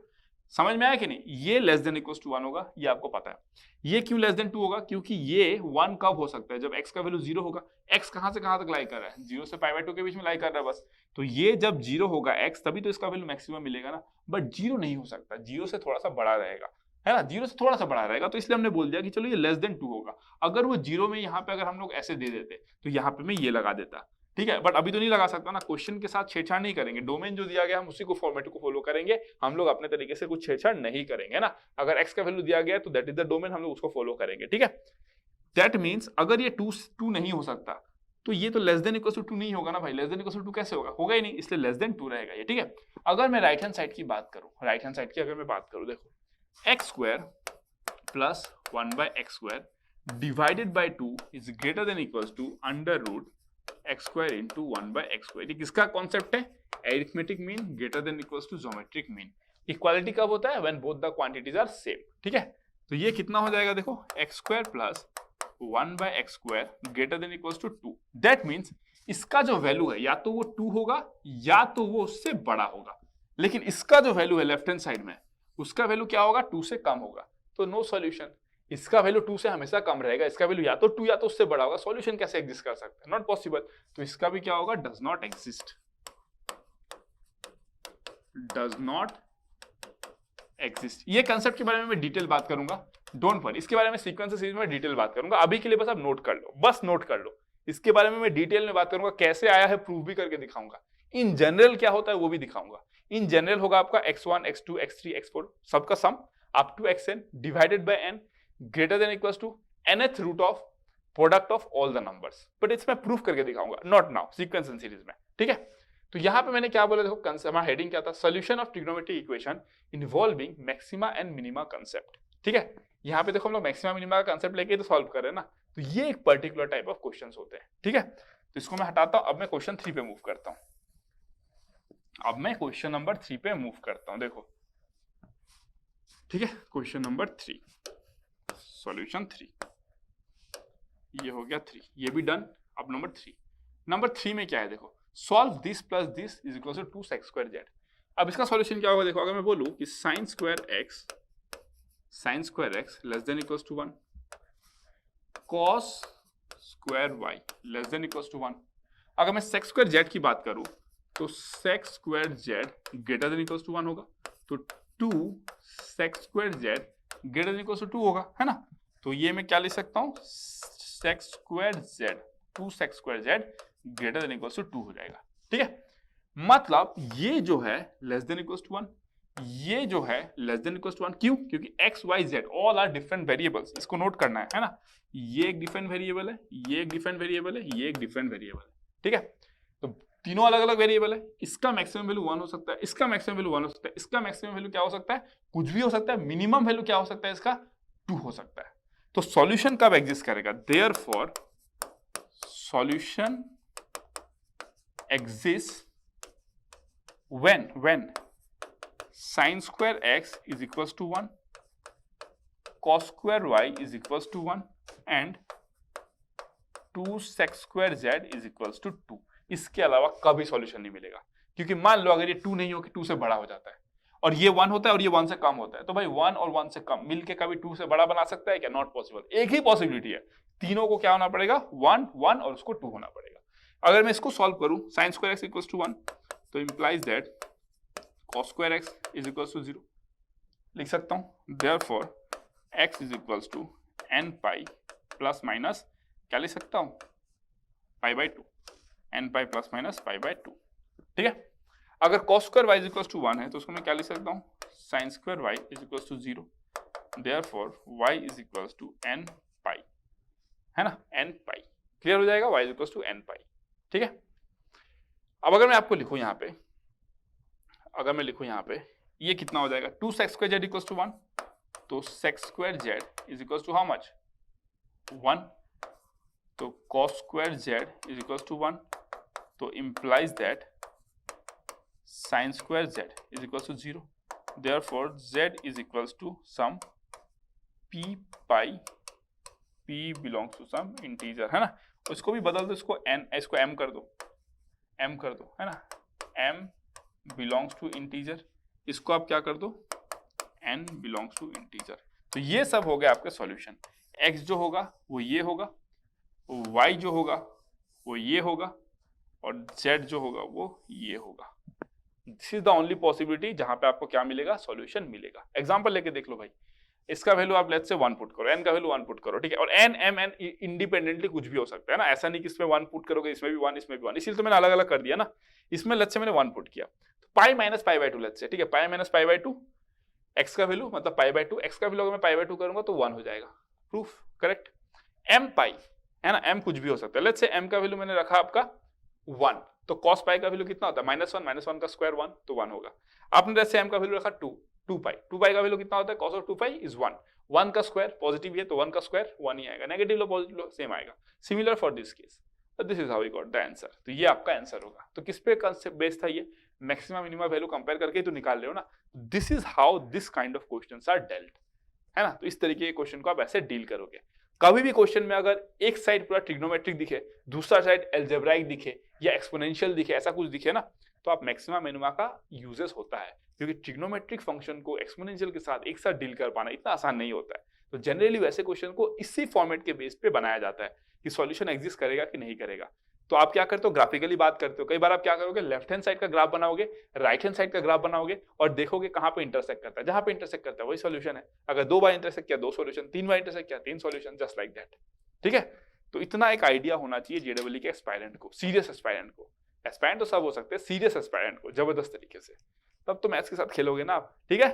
समझ में आया कि नहीं? ये लेस देन इक्वल्स टू 1 होगा, ये आपको पता है. ये क्यों लेस देन 2 होगा? क्योंकि ये 1 कब हो सकता है? जब x का वैल्यू 0 होगा. x कहां से कहां तक लाई कर रहा है? 0 से π/2 के बीच में लाई कर रहा है बस. तो ये जब 0 होगा x, तभी तो इसका वैल्यू मैक्सिमम मिलेगा ना. बट 0 नहीं हो सकता, 0 से थोड़ा सा बड़ा रहेगा, है ना. 0 से थोड़ा सा बड़ा रहेगा, तो इसलिए हमने बोल दिया कि चलो ये लेस देन 2 होगा. अगर वो 0 में यहाँ पे अगर हम लोग ऐसे दे देते तो यहाँ पे मैं ये लगा देता, ठीक है, बट अभी तो नहीं लगा सकता ना. क्वेश्चन के साथ छेड़छाड़ नहीं करेंगे. डोमेन जो दिया गया हम उसी को फॉर्मेट को फॉलो करेंगे. हम लोग अपने तरीके से कुछ छेड़छाड़ नहीं करेंगे ना. अगर x का वैल्यू दिया गया है तो दैट इज द डोमेन, हम लोग उसको फॉलो करेंगे. ठीक है, दैट मींस अगर ये 2 नहीं हो सकता तो ये तो लेस देन इक्वल टू 2 नहीं होगा ना भाई. लेस देन इक्वल टू 2 कैसे होगा ही नहीं, इसलिए लेस देन 2 रहेगा ये. ठीक है, अगर मैं राइट हैंड साइड की बात करूं, देखो x square plus 1/x square divided by 2 is greater than equals to under root x square into 1/x square. ये किसका कॉन्सेप्ट है? Arithmetic mean greater than equals to geometric mean. Equality कब होता है? When both the quantities are same. ठीक है, तो ये कितना हो जाएगा? देखो, x square plus 1/x square greater than equals to 2. That means इसका जो वैल्यू है या तो वो 2 होगा या तो वो उससे बड़ा होगा. लेकिन इसका जो वैल्यू है लेफ्ट हैंड साइड में, उसका वैल्यू क्या होगा? 2 से कम होगा. तो नो सॉल्यूशन. इसका वैल्यू 2 से हमेशा कम रहेगा. इसका वैल्यू या तो 2 या तो उससे बड़ा होगा. सॉल्यूशन कैसे एग्जिस्ट कर सकता है? Not possible. तो इसका भी क्या होगा? Does not exist. ये कंसेप्ट के बारे में मैं डिटेल बात करूंगा. डोंट वरी, इसके बारे में सीक्वेंस सीरीज में डिटेल बात करूंगा. अभी के लिए बस आप नोट कर लो. इसके बारे में मैं डिटेल में बात करूंगा. कैसे आया है प्रूव भी करके दिखाऊंगा. इन जनरल क्या होता है वो भी दिखाऊंगा. इन जनरल होगा आपका x1 x2 x3 x4 सबका sum up to xn divided by n greater than equals to nth root of product of all the numbers. But इसमें प्रूफ करके दिखाऊंगा, not now, sequence and series में. ठीक है, तो यहां पे मैंने क्या बोला? देखो, हमारा हेडिंग क्या था? Solution of trigonometric equation involving maxima and minima concept. ठीक है, यहाँ पे देखो हम लोग मैक्सिमा मिनिमा का कंसेप्ट लेके तो सॉल्व कर रहे हैं ना. तो ये एक पर्टिकुलर टाइप ऑफ क्वेश्चंस होते हैं. ठीक है, तो इसको मैं हटाता हूं. अब मैं क्वेश्चन 3 पे मूव करता हूं. देखो, ठीक है, क्वेश्चन नंबर 3, सॉल्यूशन 3. ये हो गया 3, ये भी डन. अब नंबर 3 में क्या है? देखो, solve this plus this is equal to 2 sec square z. अब इसका सॉल्यूशन क्या होगा देखो, अगर मैं बोलूं कि sine square x less than equal to 1, cos square y less than equal to 1। अगर मैं सेक्स स्क्वायर जेड की बात करूं तो sec square z greater than equal to 1 होगा, तो 2 sec square z greater than equal to 2 होगा, है ना। तो ये मैं क्या लिख सकता हूं, sec square z 2 sec square z greater than equal to 2 हो जाएगा, ठीक है। मतलब ये जो है लेस देन इक्वल टू 1, ये जो है लेस देन इक्वल टू 1, क्यों? क्योंकि x y z all are different variables, इसको नोट करना है ना। ये एक डिफरेंट वेरिएबल है, ये एक डिफरेंट वेरिएबल है, ये एक डिफरेंट वेरिएबल है, ठीक है। तो तीनों अलग अलग वेरिएबल है, इसका मैक्सिमम वैल्यू 1 हो सकता है, इसका मैक्सिमम वैल्यू 1 हो सकता है, इसका मैक्सिमम वैल्यू क्या हो सकता है, कुछ भी हो सकता है। मिनिमम वैल्यू क्या हो सकता है इसका, 2 हो सकता है। तो सॉल्यूशन कब एग्जिस्ट करेगा, therefore solution exist when sin square x is equals to 1, cos square y is equals to 1 and 2 sec square z is equals to 2। इसके अलावा कभी सॉल्यूशन नहीं मिलेगा, क्योंकि मान लो अगर ये 2 नहीं हो कि 2 से बड़ा हो जाता है और ये 1 होता है और ये 1 से कम होता है, तो भाई 1 और 1 से कम मिलके कभी 2 से बड़ा बना सकता है क्या? Not possible. एक ही पॉसिबिलिटी है, तीनों को क्या होना पड़ेगा, 1 1 और उसको 2 होना पड़ेगा। अगर मैं इसको सॉल्व करूं sin square x equals to 1, तो implies that cos square x is equals to 0 लिख सकता हूं। therefore x is equals to n pi plus minus क्या लिख सकता हूं, पाई by 2, n pi plus minus pi by 2, ठीक है। अगर cos square y is equals to 1 है तो उसको मैं क्या लिख सकता हूं, sin square y is equals to 0, therefore y is equals to n pi, है ना, n pi क्लियर हो जाएगा, y is equals to n pi, ठीक है। अब अगर मैं आपको लिखूं यहाँ पे, अगर मैं लिखूं यहाँ पे ये कितना हो जाएगा, 2 sec square z equals to 1, तो sec square z is equals to how much, 1, तो cos square z is equals to 1, तो implies that sine square z is equals to 0, therefore z is equals to some p pi, p belongs to some integer, है ना। उसको भी बदल दो, इसको n, इसको m कर दो, m कर दो, है ना, m बिलोंग्स टू इंटीजर, इसको आप क्या कर दो, n बिलोंग्स टू इंटीजर। तो ये सब हो गया आपका सॉल्यूशन। x जो होगा वो ये होगा, y जो होगा वो ये होगा, और z जो होगा वो ये होगा। This is the only possibility जहां पे आपको क्या मिलेगा, सॉल्यूशन मिलेगा। एग्जांपल लेके देख लो भाई, इसका वैल्यू आप लेट्स से 1 पुट करो, n का वैल्यू 1 पुट करो, ठीक है, और n m n इंडिपेंडेंटली कुछ भी हो सकता है ना, ऐसा नहीं कि इसमें 1 पुट करोगे इसमें भी 1 इसमें भी 1, इसीलिए तो मैंने अलग अलग कर दिया ना। इसमें लेट्स से मैंने 1 पुट किया, तो पाई minus pi by 2 let's say, ठीक है, पाई माइनस पाई बाई 2, x का वैल्यू मतलब पाई बाई 2, x का वैल्यू अगर मैं पाई बाई 2 करूंगा तो 1 हो जाएगा, प्रूफ करेक्ट। m पाई है ना, m कुछ भी हो सकता है, लेट्स से m का वैल्यू मैंने रखा आपका 1, तो cos पाई का वैल्यू कितना होता है, -1 का स्क्वायर 1, तो 1 होगा। आपने लेट्स से m का वैल्यू रखा 2 पाई का वैल्यू कितना होता है, cos ऑफ 2 पाई इज 1 का स्क्वायर पॉजिटिव है तो 1 का स्क्वायर 1 ही आएगा, नेगेटिव लो पॉजिटिव लो सेम आएगा। Similar for this case, this is how we got the answer. तो ये आपका आंसर होगा। तो किस पे कंसेप्ट बेस्ड था ये, मैक्सिमम मिनिमम वैल्यू कंपेयर करके तो निकाल रहे हो ना। This is how this kind of questions are dealt, है ना। तो इस तरीके के क्वेश्चन को आप ऐसे डील करोगे। कभी भी क्वेश्चन में अगर एक साइड पूरा ट्रिग्नोमेट्रिक दिखे, दूसरा साइड एल्जेब्राइक दिखे या एक्सपोनेंशियल दिखे, ऐसा कुछ दिखे ना, तो आप मैक्सिमा मिनिमा का यूजेस होता है, क्योंकि ट्रिग्नोमेट्रिक फंक्शन को एक्सपोनेंशियल के साथ एक साथ डील कर पाना इतना आसान नहीं होता है। तो जनरली वैसे क्वेश्चन को इसी फॉर्मेट के बेस पे बनाया जाता है कि सॉल्यूशन एग्जिस्ट करेगा कि नहीं करेगा। तो आप क्या करते हो, ग्राफिकली बात करते हो। कई बार आप क्या करोगे, लेफ्ट हैंड साइड का ग्राफ बनाओगे, राइट हैंड साइड का ग्राफ बनाओगे और देखोगे कहां पे इंटरसेक्ट करता है, जहां पे इंटरसेक्ट करता है वही सॉल्यूशन है। अगर 2 बार इंटरसेक्ट किया 2 सॉल्यूशन, 3 बार इंटरसेक्ट किया 3 सॉल्यूशन, जस्ट लाइक दैट, ठीक है। तो इतना एक आइडिया होना चाहिए जेडब्ल्यूई के एस्पायरेंट को, सीरियस एस्पायरेंट को। एस्पायरेंट तो सब हो सकते हैं, सीरियस एस्पायरेंट को जबरदस्त तरीके से, तब तो मैथ्स के साथ खेलोगे ना आप, ठीक है।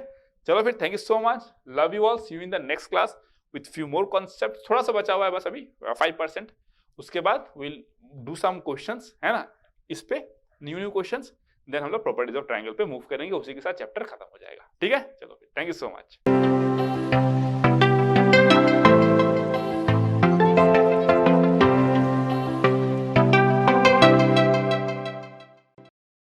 चलो फिर, thank you so much, love you all, see you in the next class with few more concept. थोड़ा सा बचा हुआ है बस अभी 5%, उसके बाद विल डू सम क्वेश्चंस, है ना, इस पे न्यू क्वेश्चंस, देन हम लोग प्रॉपर्टीज ऑफ ट्रायंगल पे मूव करेंगे, उसी के साथ चैप्टर खत्म हो जाएगा, ठीक है। चलो फिर, थैंक यू सो मच।